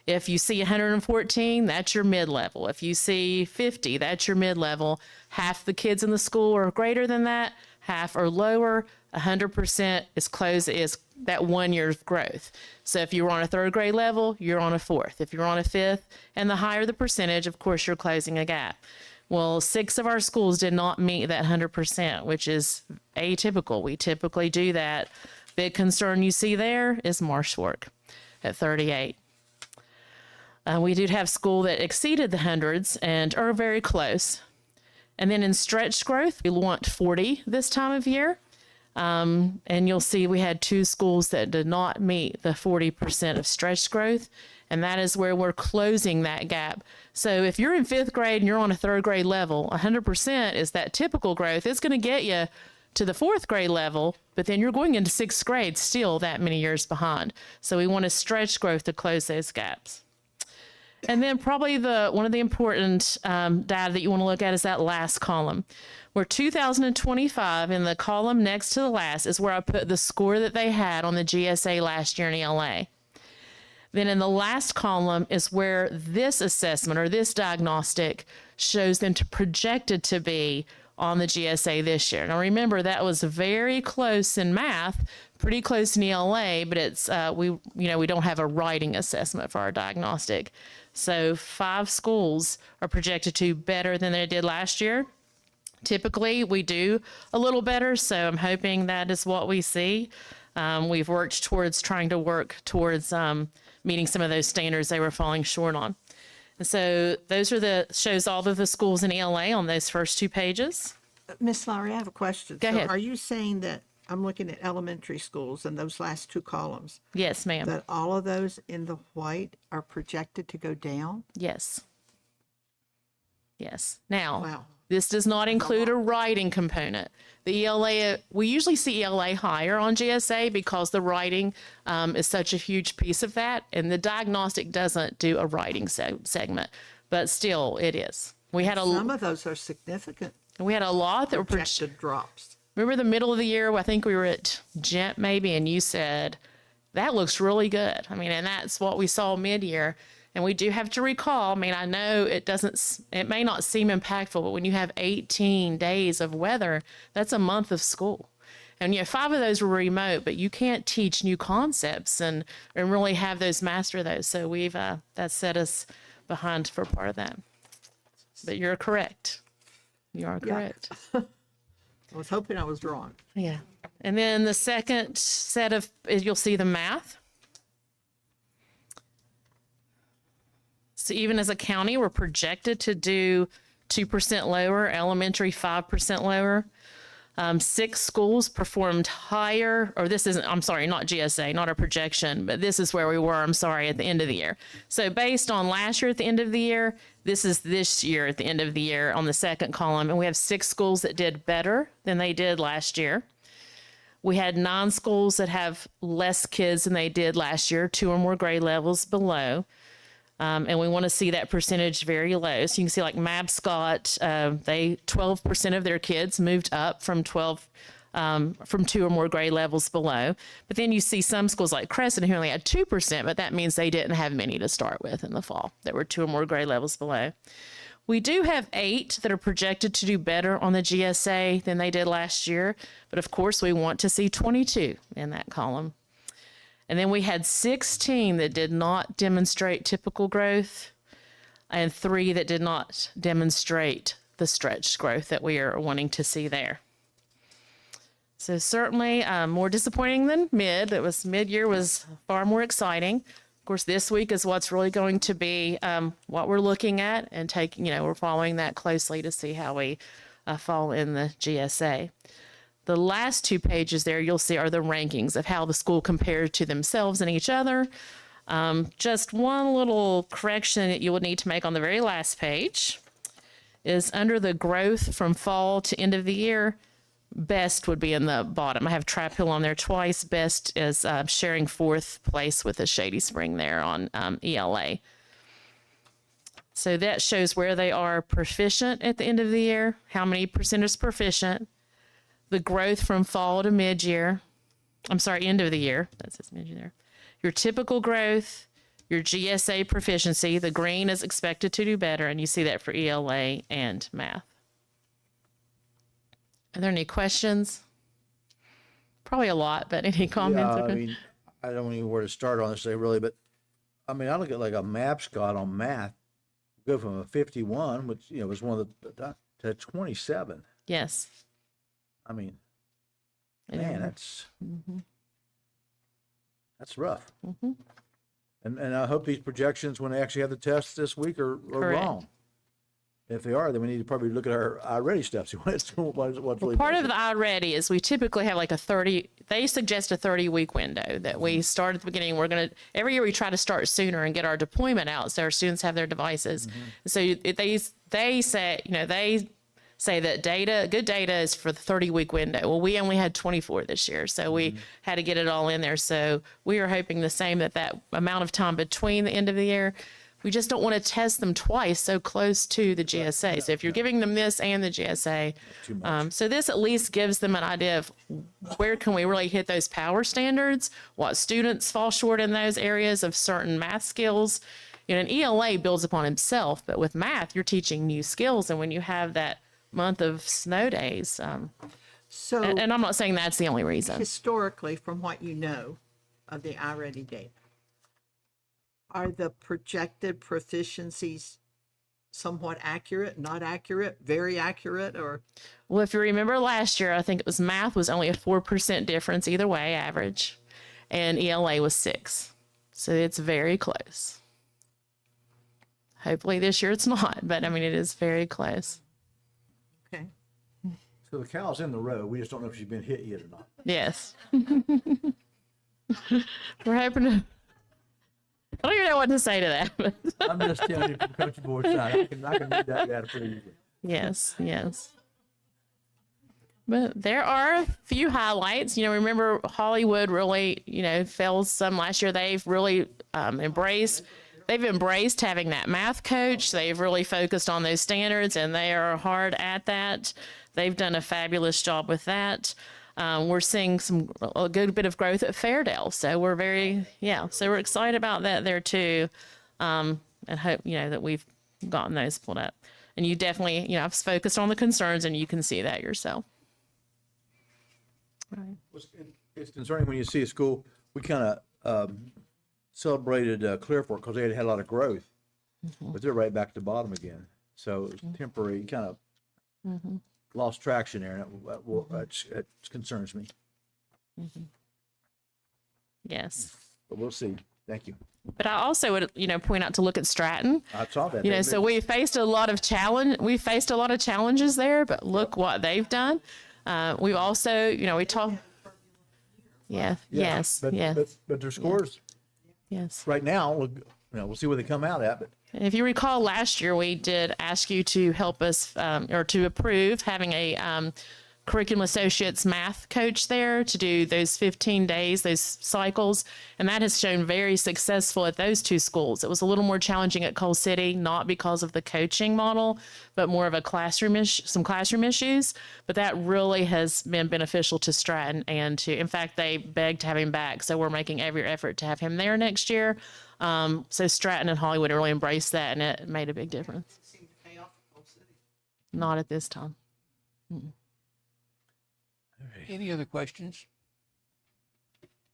Speaker 3: If you see 114, that's your mid-level. If you see 50, that's your mid-level. Half the kids in the school are greater than that, half are lower. 100% is that 1 year's growth. So if you were on a 3rd grade level, you're on a 4th. If you're on a 5th, and the higher the percentage, of course, you're closing a gap. Well, 6 of our schools did not meet that 100%, which is atypical. We typically do that. Big concern you see there is Marshfork at 38. We did have school that exceeded the hundreds and are very close. And then in stretched growth, we want 40 this time of year. And you'll see we had 2 schools that did not meet the 40% of stretched growth. And that is where we're closing that gap. So if you're in 5th grade and you're on a 3rd grade level, 100% is that typical growth. It's going to get you to the 4th grade level, but then you're going into 6th grade still that many years behind. So we want to stretch growth to close those gaps. And then probably one of the important data that you want to look at is that last column, where 2025 in the column next to the last is where I put the score that they had on the GSA last year in ELA. Then in the last column is where this assessment or this diagnostic shows them projected to be on the GSA this year. Now remember, that was very close in math, pretty close in ELA, but it's we don't have a writing assessment for our diagnostic. So 5 schools are projected to better than they did last year. Typically, we do a little better, so I'm hoping that is what we see. We've worked towards meeting some of those standards they were falling short on. And so those are shows all of the schools in ELA on those first 2 pages.
Speaker 8: Miss Lowry, I have a question.
Speaker 3: Go ahead.
Speaker 8: Are you saying that, I'm looking at elementary schools and those last 2 columns,
Speaker 3: Yes, ma'am.
Speaker 8: that all of those in the white are projected to go down?
Speaker 3: Yes. Now,
Speaker 8: Wow.
Speaker 3: this does not include a writing component. The ELA, we usually see ELA higher on GSA because the writing is such a huge piece of that, and the diagnostic doesn't do a writing segment, but still it is.
Speaker 8: Some of those are significant
Speaker 3: We had a lot that were
Speaker 8: projected drops.
Speaker 3: Remember the middle of the year, I think we were at Gent maybe, and you said, that looks really good. I mean, and that's what we saw mid-year. And we do have to recall, I mean, I know it may not seem impactful, but when you have 18 days of weather, that's a month of school. And 5 of those were remote, but you can't teach new concepts and really have those master those. So that set us behind for part of that. But you're correct. You are correct.
Speaker 8: I was hoping I was wrong.
Speaker 3: Yeah. And then the second set you'll see the math. So even as a county, we're projected to do 2% lower, elementary 5% lower. 6 schools performed higher, or this isn't, I'm sorry, not GSA, not a projection, but this is where we were, I'm sorry, at the end of the year. So based on last year at the end of the year, this is this year at the end of the year on the second column, and we have 6 schools that did better than they did last year. We had 9 schools that have less kids than they did last year, 2 or more grade levels below. And we want to see that percentage very low. So you can see like Mabscott, 12% of their kids moved up from 2 or more grade levels below. But then you see some schools like Crescent who only had 2%, but that means they didn't have many to start with in the fall that were 2 or more grade levels below. We do have 8 that are projected to do better on the GSA than they did last year, but of course we want to see 22 in that column. And then we had 16 that did not demonstrate typical growth and 3 that did not demonstrate the stretched growth that we are wanting to see there. So certainly more disappointing than mid-year was far more exciting. Of course, this week is what's really going to be what we're looking at and taking, we're following that closely to see how we fall in the GSA. The last 2 pages there you'll see are the rankings of how the school compared to themselves and each other. Just one little correction that you would need to make on the very last page is under the growth from fall to end of the year, Best would be in the bottom. I have Trap Hill on there twice. Best is sharing 4th place with the Shady Spring there on ELA. So that shows where they are proficient at the end of the year, how many percent is proficient, the growth from fall to mid-year. I'm sorry, end of the year. That says mid-year there. Your typical growth, your GSA proficiency. The green is expected to do better, and you see that for ELA and math. Are there any questions? Probably a lot, but any comments?
Speaker 2: Yeah, I mean, I don't even know where to start on this, really, but I mean, I look at like a MAPSCOT on math, go from a 51, which, was one of the, to 27.
Speaker 3: Yes.
Speaker 2: I mean, man, that's rough. And I hope these projections, when they actually have the tests this week, are wrong. If they are, then we need to probably look at our iReady stuff. See what's really
Speaker 3: Part of the iReady is we typically have like they suggest a 30-week window that we start at the beginning. Every year we try to start sooner and get our deployment out so our students have their devices. So they say, they say that good data is for the 30-week window. Well, we only had 24 this year, so we had to get it all in there. So we are hoping the same, that amount of time between the end of the year, we just don't want to test them twice so close to the GSA. So if you're giving them this and the GSA, so this at least gives them an idea of where can we really hit those power standards, what students fall short in those areas of certain math skills. An ELA builds upon himself, but with math, you're teaching new skills. And when you have that month of snow days,
Speaker 8: So
Speaker 3: and I'm not saying that's the only reason.
Speaker 8: historically, from what you know of the iReady data, are the projected proficiencies somewhat accurate, not accurate, very accurate, or?
Speaker 3: Well, if you remember last year, I think it was math was only a 4% difference either way, average, and ELA was 6. So it's very close. Hopefully this year it's not, but I mean, it is very close.
Speaker 8: Okay.
Speaker 2: So the cow's in the road. We just don't know if she's been hit yet or not.
Speaker 3: Yes. We're hoping to. I don't even know what to say to that. But
Speaker 2: I'm just telling you from Coach Board's side. I can read that data pretty easily.
Speaker 3: yes. But there are a few highlights. Remember Hollywood really, failed some last year. They've really embraced having that math coach. They've really focused on those standards, and they are hard at that. They've done a fabulous job with that. We're seeing a good bit of growth at Fairdale. So we're excited about that there too. And hope, that we've gotten those pulled up. And you definitely, I've focused on the concerns, and you can see that yourself. Right.
Speaker 2: It's concerning when you see a school, we kind of celebrated Clearfork because they had a lot of growth, but they're right back to the bottom again. So it was temporary, kind of lost traction there, and it concerns me.
Speaker 3: Yes.
Speaker 2: But we'll see. Thank you.
Speaker 3: But I also would, point out to look at Stratton.
Speaker 2: I saw that.
Speaker 3: So we faced a lot of challenges there, but look what they've done. We've also, we talk. Yeah. Yes.
Speaker 2: But their scores
Speaker 3: Yes.
Speaker 2: right now, we'll see where they come out at. But
Speaker 3: And if you recall, last year we did ask you to help us or to approve having a curriculum associates math coach there to do those 15 days, those cycles. And that has shown very successful at those 2 schools. It was a little more challenging at Coal City, not because of the coaching model, but more of a some classroom issues. But that really has been beneficial to Stratton and in fact, they begged to have him back. So we're making every effort to have him there next year. So Stratton and Hollywood really embraced that, and it made a big difference.
Speaker 8: Seem to pay off
Speaker 3: Not at this time.
Speaker 1: Any other questions?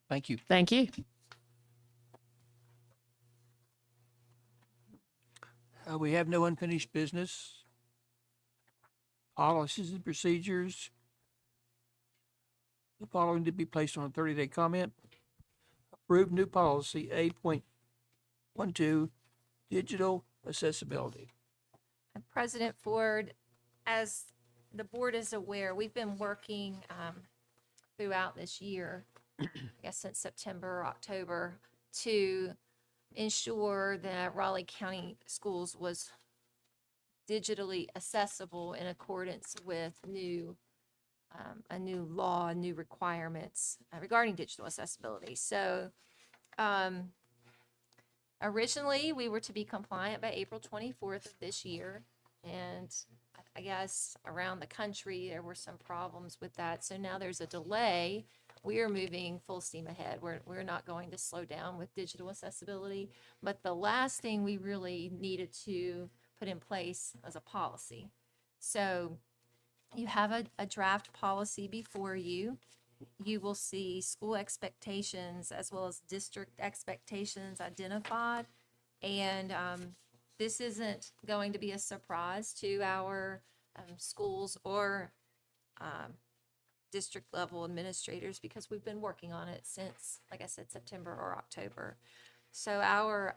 Speaker 1: Thank you.
Speaker 3: Thank you.
Speaker 1: We have no unfinished business. Policies and procedures. The following to be placed on a 30-day comment. Approved new policy 8.12, digital accessibility.
Speaker 6: And President Ford, as the board is aware, we've been working throughout this year, I guess since September or October, to ensure that Raleigh County Schools was digitally accessible in accordance with a new law, new requirements regarding digital accessibility. So originally, we were to be compliant by April 24th of this year, and I guess around the country, there were some problems with that. So now there's a delay. We are moving full steam ahead. We're not going to slow down with digital accessibility. But the last thing we really needed to put in place was a policy. So you have a draft policy before you. You will see school expectations as well as district expectations identified. And this isn't going to be a surprise to our schools or district level administrators because we've been working on it since, like I said, September or October. So our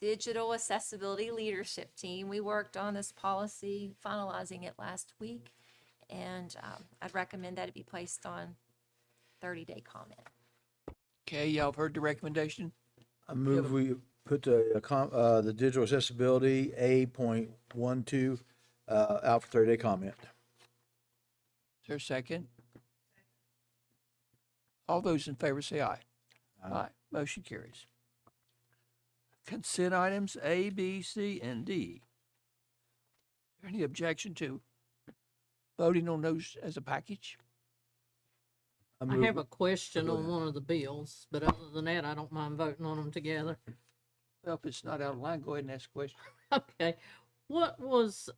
Speaker 6: digital accessibility leadership team, we worked on this policy, finalizing it last week, and I'd recommend that it be placed on 30-day comment.
Speaker 1: Okay, y'all have heard the recommendation.
Speaker 2: I move we put the digital accessibility 8.12 out for 30-day comment.
Speaker 1: Is there a second? All those in favor say aye. Aye. Motion carries. Consent items A, B, C, and D. Is there any objection to voting on those as a package?
Speaker 9: I have a question on one of the bills, but other than that, I don't mind voting on them together.
Speaker 1: Well, if it's not out of line, go ahead and ask a question.
Speaker 9: Okay. What was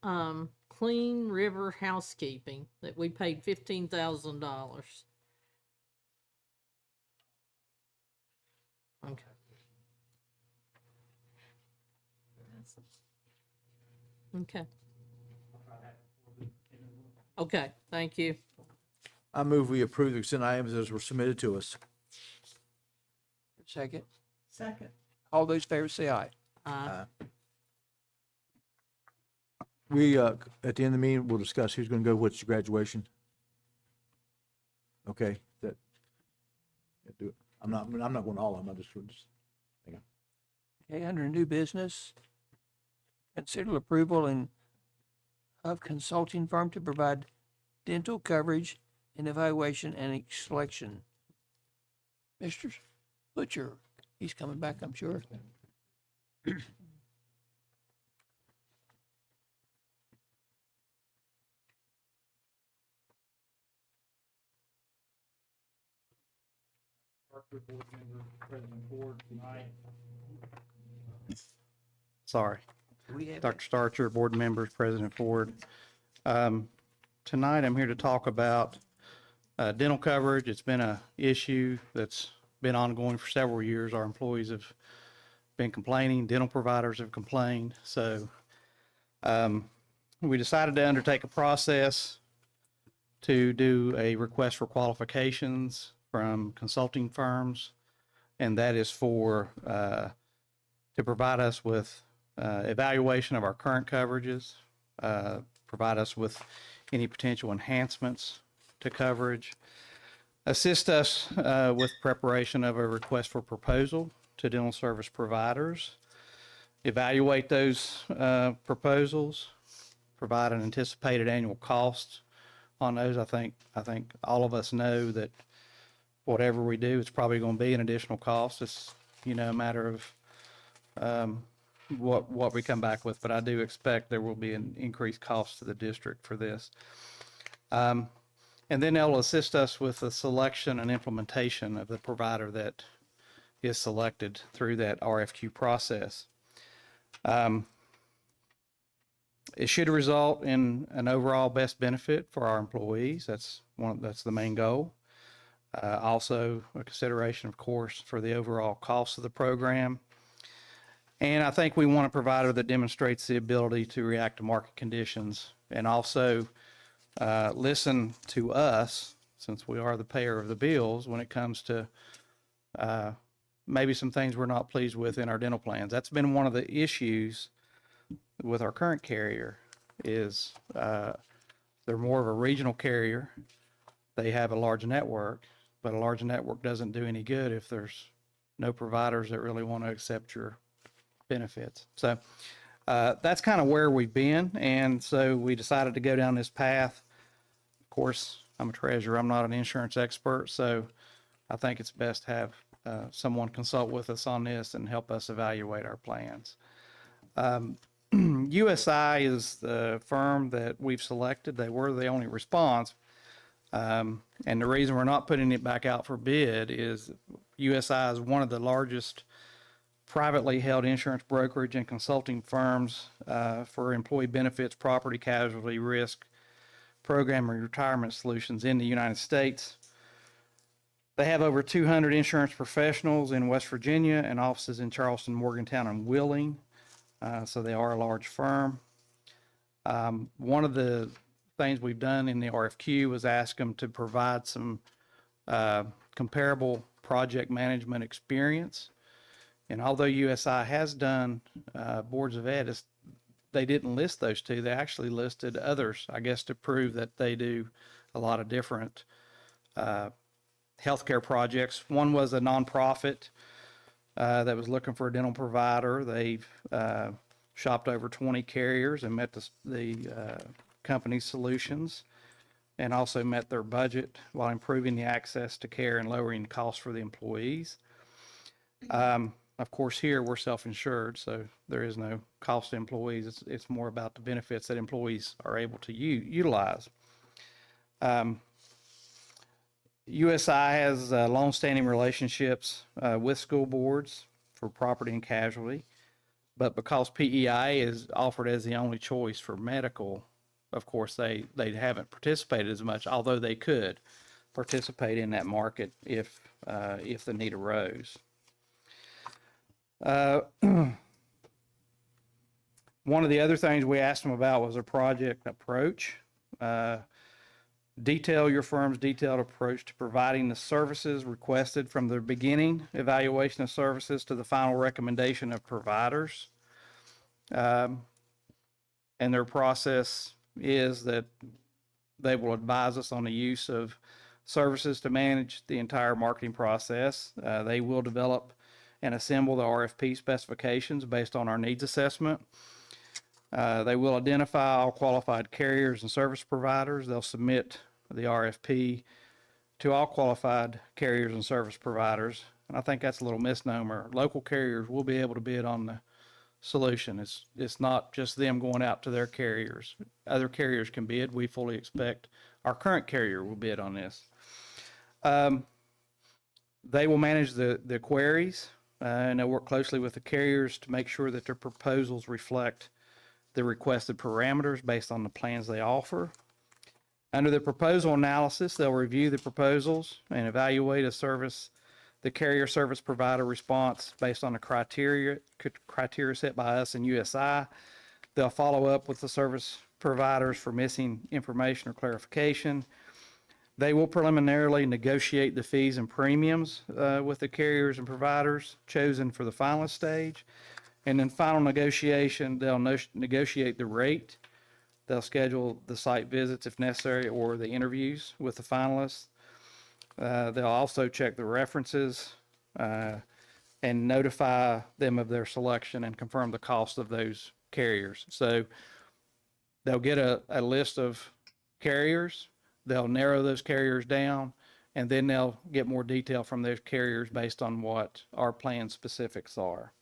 Speaker 9: Clean River Housekeeping that we paid $15,000? Okay. Okay. Okay, thank you.
Speaker 2: I move we approve the consent items as were submitted to us.
Speaker 1: Second.
Speaker 8: Second.
Speaker 1: All those in favor say aye.
Speaker 2: We, at the end of the meeting, we'll discuss who's going to go which graduation. Okay, that, do it. I'm not going to all of them,
Speaker 1: Okay, under new business, consider approval of consulting firm to provide dental coverage and evaluation and selection. Mr. Butcher, he's coming back, I'm sure.
Speaker 5: Board member, President Ford, tonight.
Speaker 10: Sorry.
Speaker 1: We have
Speaker 10: Dr. Starcher, board members, President Ford. Tonight, I'm here to talk about dental coverage. It's been an issue that's been ongoing for several years. Our employees have been complaining, dental providers have complained. So we decided to undertake a process to do a request for qualifications from consulting firms, and that is for to provide us with evaluation of our current coverages, provide us with any potential enhancements to coverage, assist us with preparation of a request for proposal to dental service providers, evaluate those proposals, provide an anticipated annual cost on those. I think all of us know that whatever we do, it's probably going to be an additional cost. It's, a matter of what we come back with, but I do expect there will be an increased cost to the district for this. And then they'll assist us with the selection and implementation of the provider that is selected through that RFQ process. It should result in an overall best benefit for our employees. That's the main goal. Also, a consideration, of course, for the overall cost of the program. And I think we want a provider that demonstrates the ability to react to market conditions and also listen to us, since we are the payer of the bills, when it comes to maybe some things we're not pleased with in our dental plans. That's been one of the issues with our current carrier is they're more of a regional carrier. They have a large network, but a large network doesn't do any good if there's no providers that really want to accept your benefits. So that's kind of where we've been. And so we decided to go down this path. Of course, I'm a treasurer. I'm not an insurance expert. So I think it's best to have someone consult with us on this and help us evaluate our plans. USI is the firm that we've selected. They were the only response. And the reason we're not putting it back out for bid is USI is one of the largest privately held insurance brokerage and consulting firms for employee benefits, property casualty risk, program and retirement solutions in the United States. They have over 200 insurance professionals in West Virginia and offices in Charleston, Morgantown, and Wheeling. So they are a large firm. One of the things we've done in the RFQ was ask them to provide some comparable project management experience. And although USI has done boards of ed, they didn't list those two. They actually listed others, I guess, to prove that they do a lot of different healthcare projects. One was a nonprofit that was looking for a dental provider. They've shopped over 20 carriers and met the company's solutions and also met their budget while improving the access to care and lowering the costs for the employees. Of course, here we're self-insured, so there is no cost to employees. It's more about the benefits that employees are able to utilize. USI has long-standing relationships with school boards for property and casualty, but because PEI is offered as the only choice for medical, of course, they haven't participated as much, although they could participate in that market if the need arose. One of the other things we asked them about was a project approach. Detail your firm's detailed approach to providing the services requested from the beginning evaluation of services to the final recommendation of providers. And their process is that they will advise us on the use of services to manage the entire marketing process. They will develop and assemble the RFP specifications based on our needs assessment. They will identify all qualified carriers and service providers. They'll submit the RFP to all qualified carriers and service providers. And I think that's a little misnomer. Local carriers will be able to bid on the solution. It's not just them going out to their carriers. Other carriers can bid. We fully expect our current carrier will bid on this. They will manage the queries and they'll work closely with the carriers to make sure that their proposals reflect the requested parameters based on the plans they offer. Under the proposal analysis, they'll review the proposals and evaluate the carrier service provider response based on the criteria set by us and USI. They'll follow up with the service providers for missing information or clarification. They will preliminarily negotiate the fees and premiums with the carriers and providers chosen for the finalist stage. And then final negotiation, they'll negotiate the rate. They'll schedule the site visits if necessary or the interviews with the finalists. They'll also check the references and notify them of their selection and confirm the cost of those carriers. So they'll get a list of carriers. They'll narrow those carriers down, and then they'll get more detail from those carriers based on what our plan specifics are.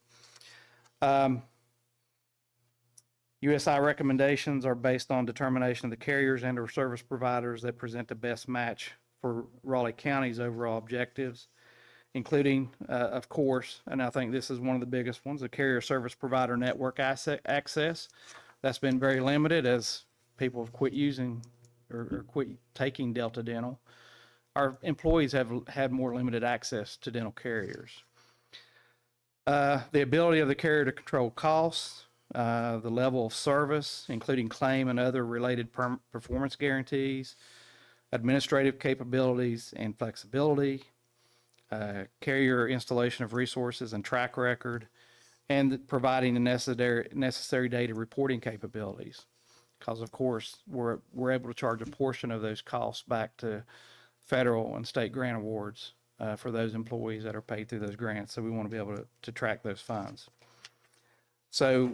Speaker 10: USI recommendations are based on determination of the carriers and or service providers that present the best match for Raleigh County's overall objectives, including, of course, and I think this is one of the biggest ones, the carrier service provider network access. that's been very limited as people have quit using or quit taking Delta Dental. Our employees have had more limited access to dental carriers. The ability of the carrier to control costs, the level of service, including claim and other related performance guarantees, administrative capabilities and flexibility, carrier installation of resources and track record, and providing the necessary data reporting capabilities. Because of course, we're able to charge a portion of those costs back to federal and state grant awards for those employees that are paid through those grants. So we want to be able to track those funds. So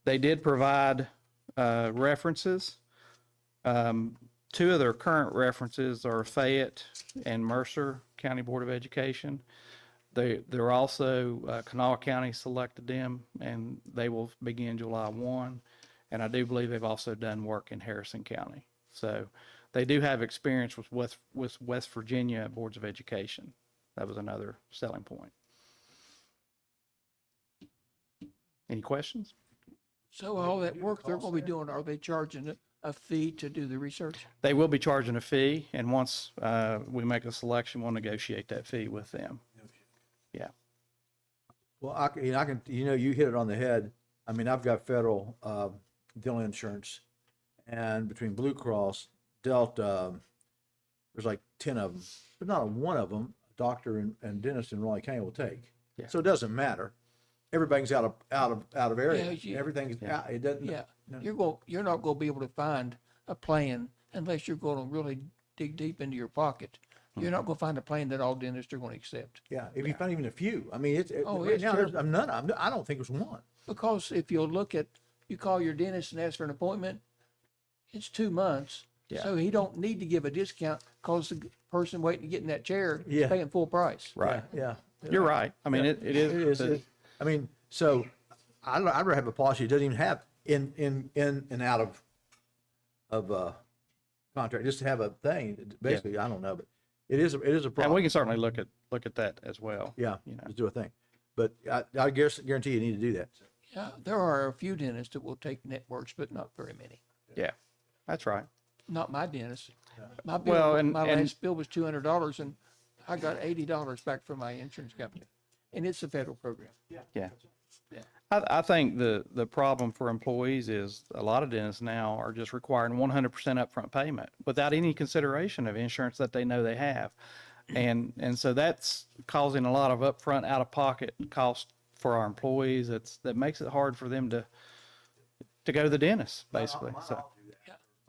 Speaker 10: they did provide references. Two of their current references are Fayette and Mercer County Board of Education. They're also, Kanawha County selected them, and they will begin July 1. And I do believe they've also done work in Harrison County. So they do have experience with West Virginia Boards of Education. That was another selling point. Any questions?
Speaker 1: So all that work they're going to be doing, are they charging a fee to do the research?
Speaker 10: They will be charging a fee, and once we make a selection, we'll negotiate that fee with them. Yeah.
Speaker 2: Well, I can, you hit it on the head. I mean, I've got federal dental insurance, and between Blue Cross, Delta, there's like 10 of them, but not one of them a doctor and dentist in Raleigh County will take.
Speaker 10: Yeah.
Speaker 2: So it doesn't matter. Everybody's out of area.
Speaker 1: Yeah,
Speaker 2: Everything's out. It doesn't.
Speaker 1: Yeah,
Speaker 2: no.
Speaker 1: you're not going to be able to find a plan unless you're going to really dig deep into your pocket. You're not going to find a plan that all dentists are going to accept.
Speaker 2: Yeah, if you find even a few. I mean,
Speaker 1: Oh,
Speaker 2: right
Speaker 1: it's
Speaker 2: now there's
Speaker 1: terrible.
Speaker 2: none of them. I don't think there's one.
Speaker 1: Because if you'll look at, you call your dentist and ask for an appointment, it's 2 months.
Speaker 10: Yeah.
Speaker 1: So he don't need to give a discount because the person waiting to get in that chair is
Speaker 2: Yeah.
Speaker 1: paying full price.
Speaker 10: Right.
Speaker 2: Yeah.
Speaker 10: You're right. I mean, it is.
Speaker 2: I mean, so I'd rather have a policy that doesn't even have in and out of contract, just to have a thing. Basically, I don't know, but it is a
Speaker 10: And
Speaker 2: problem.
Speaker 10: we can certainly look at that as well.
Speaker 2: Yeah,
Speaker 10: You know.
Speaker 2: just do a thing. But I guarantee you need to do that.
Speaker 1: Yeah, there are a few dentists that will take networks, but not very many.
Speaker 10: Yeah, that's right.
Speaker 1: Not my dentist. My bill,
Speaker 10: Well, and-
Speaker 1: my
Speaker 10: and-
Speaker 1: last bill was $200, and I got $80 back from my insurance company, and it's a federal program.
Speaker 10: Yeah. I think the problem for employees is a lot of dentists now are just requiring 100% upfront payment without any consideration of insurance that they know they have. And so that's causing a lot of upfront out-of-pocket costs for our employees. That makes it hard for them to go to the dentist, basically. So,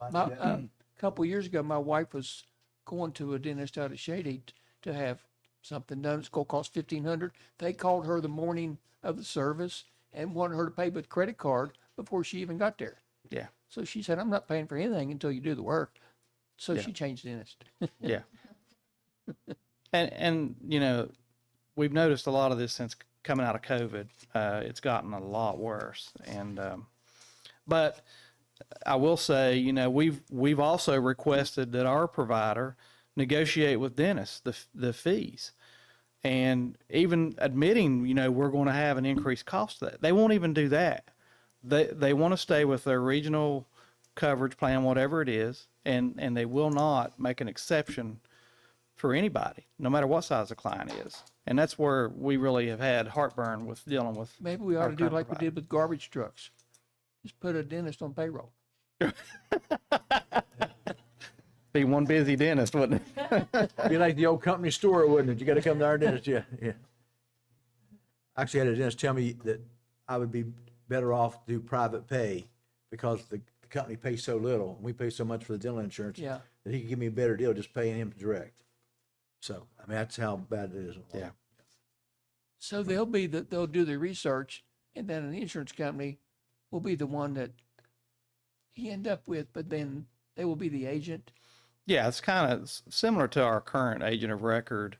Speaker 1: A couple years ago, my wife was going to a dentist out of Shady to have something done. It's going to cost $1,500. They called her the morning of the service and wanted her to pay with credit card before she even got there.
Speaker 10: yeah,
Speaker 1: So she said, "I'm not paying for anything until you do the work." So
Speaker 10: Yeah.
Speaker 1: she changed dentist.
Speaker 10: yeah. And we've noticed a lot of this since coming out of COVID. It's gotten a lot worse. And but I will say, we've also requested that our provider negotiate with dentists the fees, and even admitting, we're going to have an increased cost. That they won't even do that. They want to stay with their regional coverage plan, whatever it is, and they will not make an exception for anybody, no matter what size the client is. And that's where we really have had heartburn with dealing with.
Speaker 1: Maybe we ought
Speaker 10: our
Speaker 1: to do
Speaker 10: current
Speaker 1: like we
Speaker 10: provider.
Speaker 1: did with garbage trucks. Just put a dentist on payroll.
Speaker 10: Be one busy dentist, wouldn't it?
Speaker 2: Be like the old company store, wouldn't it? You got to come to our dentist. Yeah, yeah. I actually had a dentist tell me that I would be better off to do private pay because the company pays so little, and we pay so much for the dental insurance.
Speaker 1: Yeah.
Speaker 2: That he could give me a better deal just paying him direct. So, I mean, that's how bad it is.
Speaker 10: Yeah.
Speaker 1: So they'll do the research, and then an insurance company will be the one that you end up with, but then they will be the agent.
Speaker 10: Yeah, it's kind of similar to our current agent of record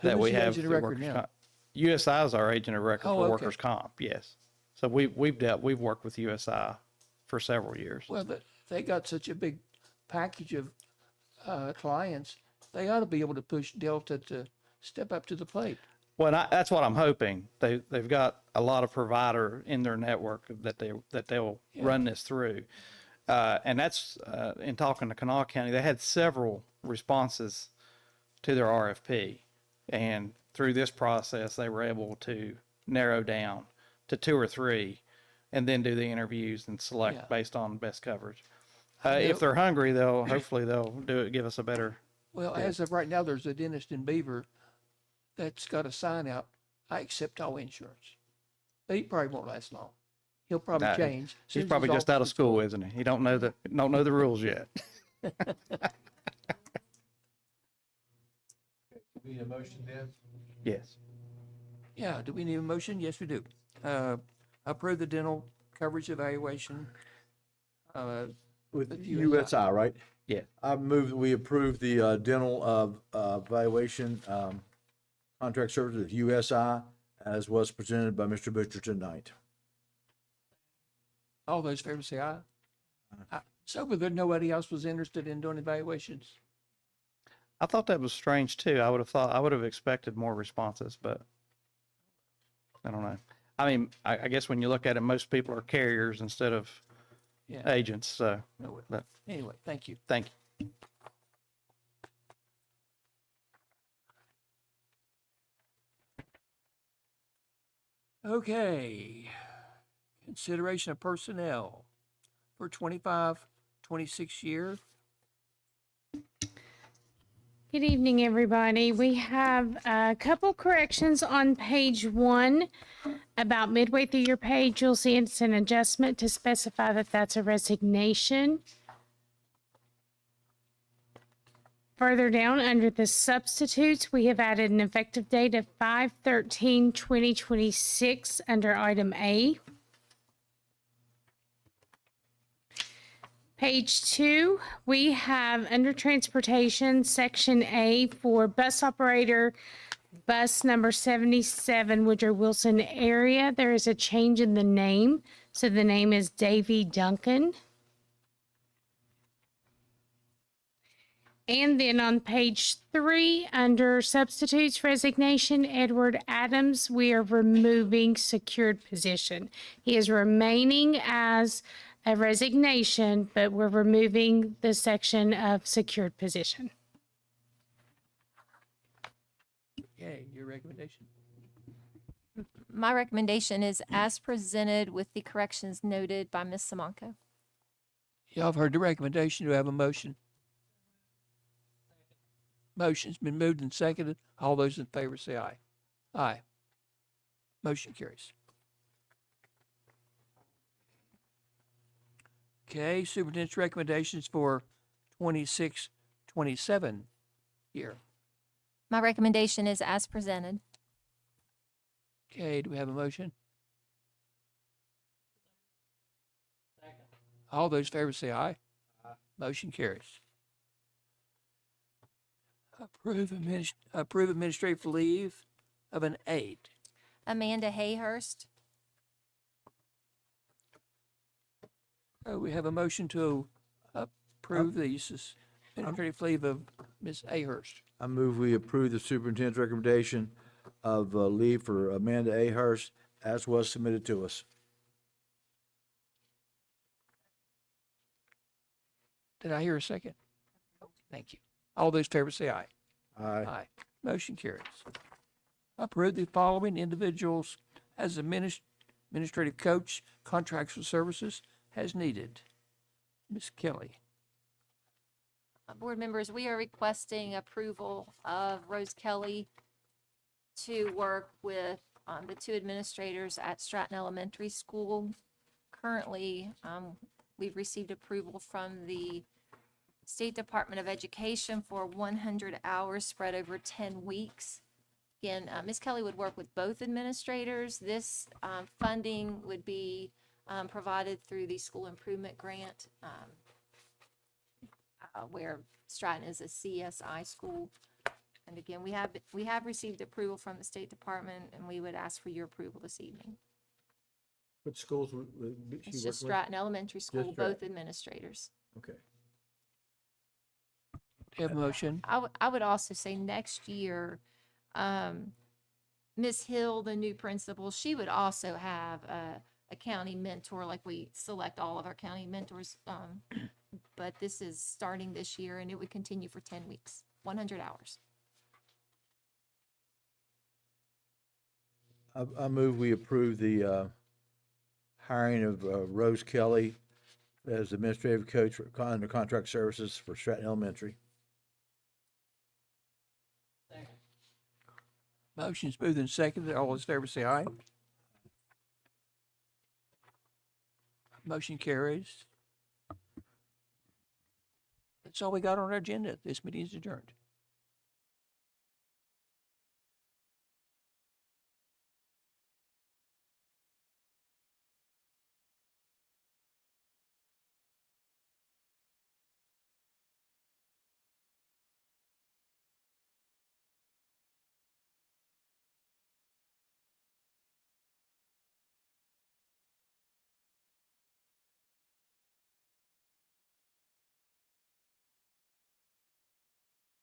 Speaker 1: Who
Speaker 10: that
Speaker 1: is
Speaker 10: we
Speaker 1: the
Speaker 10: have.
Speaker 1: agent of
Speaker 10: through
Speaker 1: record
Speaker 10: workers'
Speaker 1: now?
Speaker 10: comp. USI is our agent of record
Speaker 1: Oh,
Speaker 10: for
Speaker 1: okay.
Speaker 10: workers' comp. Yes. So we've worked with USI for several years.
Speaker 1: Well, they got such a big package of clients, they ought to be able to push Delta to step up to the plate.
Speaker 10: Well, that's what I'm hoping. They've got a lot of provider in their network that they'll run this through. And that's, in talking to Kanawha County, they had several responses to their RFP. And through this process, they were able to narrow down to 2 or 3 and then do the interviews and select
Speaker 1: Yeah.
Speaker 10: based on best coverage.
Speaker 1: know-
Speaker 10: If they're hungry, hopefully they'll give us a better.
Speaker 1: Well, as of right now, there's a dentist in Beaver that's got a sign out, I accept all insurance. But he probably won't last long. He'll probably
Speaker 10: Nah,
Speaker 1: change. Soon
Speaker 10: He's
Speaker 1: as
Speaker 10: probably
Speaker 1: his
Speaker 10: just out of
Speaker 1: office is
Speaker 10: school, isn't he? He don't know the rules yet.
Speaker 2: Need a motion then?
Speaker 10: Yes.
Speaker 1: Yeah, do we need a motion? Yes, we do. Approve the dental coverage evaluation.
Speaker 2: With
Speaker 1: With
Speaker 2: USI, right?
Speaker 10: Yeah.
Speaker 2: I move that we approve the dental evaluation contract service with USI as was presented by Mr. Butcher tonight.
Speaker 1: All those in favor say aye. So, but there, nobody else was interested in doing evaluations?
Speaker 10: I thought that was strange too. I would have expected more responses, but I don't know. I mean, I guess when you look at it, most people are carriers instead of
Speaker 1: Yeah.
Speaker 10: agents. So,
Speaker 1: No,
Speaker 10: but
Speaker 1: anyway, thank you.
Speaker 10: thank you.
Speaker 1: Okay. Consideration of personnel for 25-26 year.
Speaker 11: Good evening, everybody. We have a couple corrections on page 1. About midway through your page, you'll see it's an adjustment to specify that that's a resignation. Further down, under the substitutes, we have added an effective date of 5/13/2026 under item A. Page 2, we have under transportation, section A for bus operator, bus number 77, Woodrow Wilson area. There is a change in the name. So the name is Davy Duncan. And then on page 3, under substitutes resignation, Edward Adams, we are removing secured position. He is remaining as a resignation, but we're removing the section of secured position.
Speaker 1: Okay, your recommendation?
Speaker 6: My recommendation is as presented with the corrections noted by Ms. Samanko.
Speaker 1: Y'all have heard the recommendation. Do I have a motion? Motion's been moved and seconded. All those in favor say aye. Aye. Motion carries. Okay, superintendent's recommendations for 26-27 year.
Speaker 6: My recommendation is as presented.
Speaker 1: Okay, do we have a motion? All those in favor say aye. Motion carries. Approve administrative leave of an aide.
Speaker 6: Amanda Hayhurst.
Speaker 1: We have a motion to approve the administrative leave of Ms. Ahurst.
Speaker 2: I move we approve the superintendent's recommendation of leave for Amanda Ahurst as was submitted to us.
Speaker 1: Did I hear a second? Thank you. All those in favor say aye.
Speaker 2: Aye.
Speaker 1: Aye. Motion carries. Approve the following individuals as administrative coach, contracts for services as needed. Ms. Kelly.
Speaker 6: Board members, we are requesting approval of Rose Kelly to work with the 2 administrators at Stratton Elementary School. Currently, we've received approval from the State Department of Education for 100 hours spread over 10 weeks. Again, Ms. Kelly would work with both administrators. This funding would be provided through the school improvement grant, where Stratton is a CSI school. And again, we have received approval from the State Department, and we would ask for your approval this evening.
Speaker 2: What schools would she
Speaker 6: It's
Speaker 2: work
Speaker 6: just
Speaker 2: with?
Speaker 6: Stratton Elementary School,
Speaker 2: Just
Speaker 6: both
Speaker 2: Stratton.
Speaker 6: administrators.
Speaker 2: Okay.
Speaker 1: Do you have a motion?
Speaker 6: I would also say next year, Miss Hill, the new principal, she would also have a county mentor, like we select all of our county mentors. But this is starting this year and it would continue for 10 weeks, 100 hours.
Speaker 2: I move we approve the hiring of Rose Kelly as administrative coach for under contract services for Stratton Elementary.
Speaker 1: Motion's moved and seconded. All those in favor say aye. Motion carries. That's all we got on our agenda. This meeting is adjourned.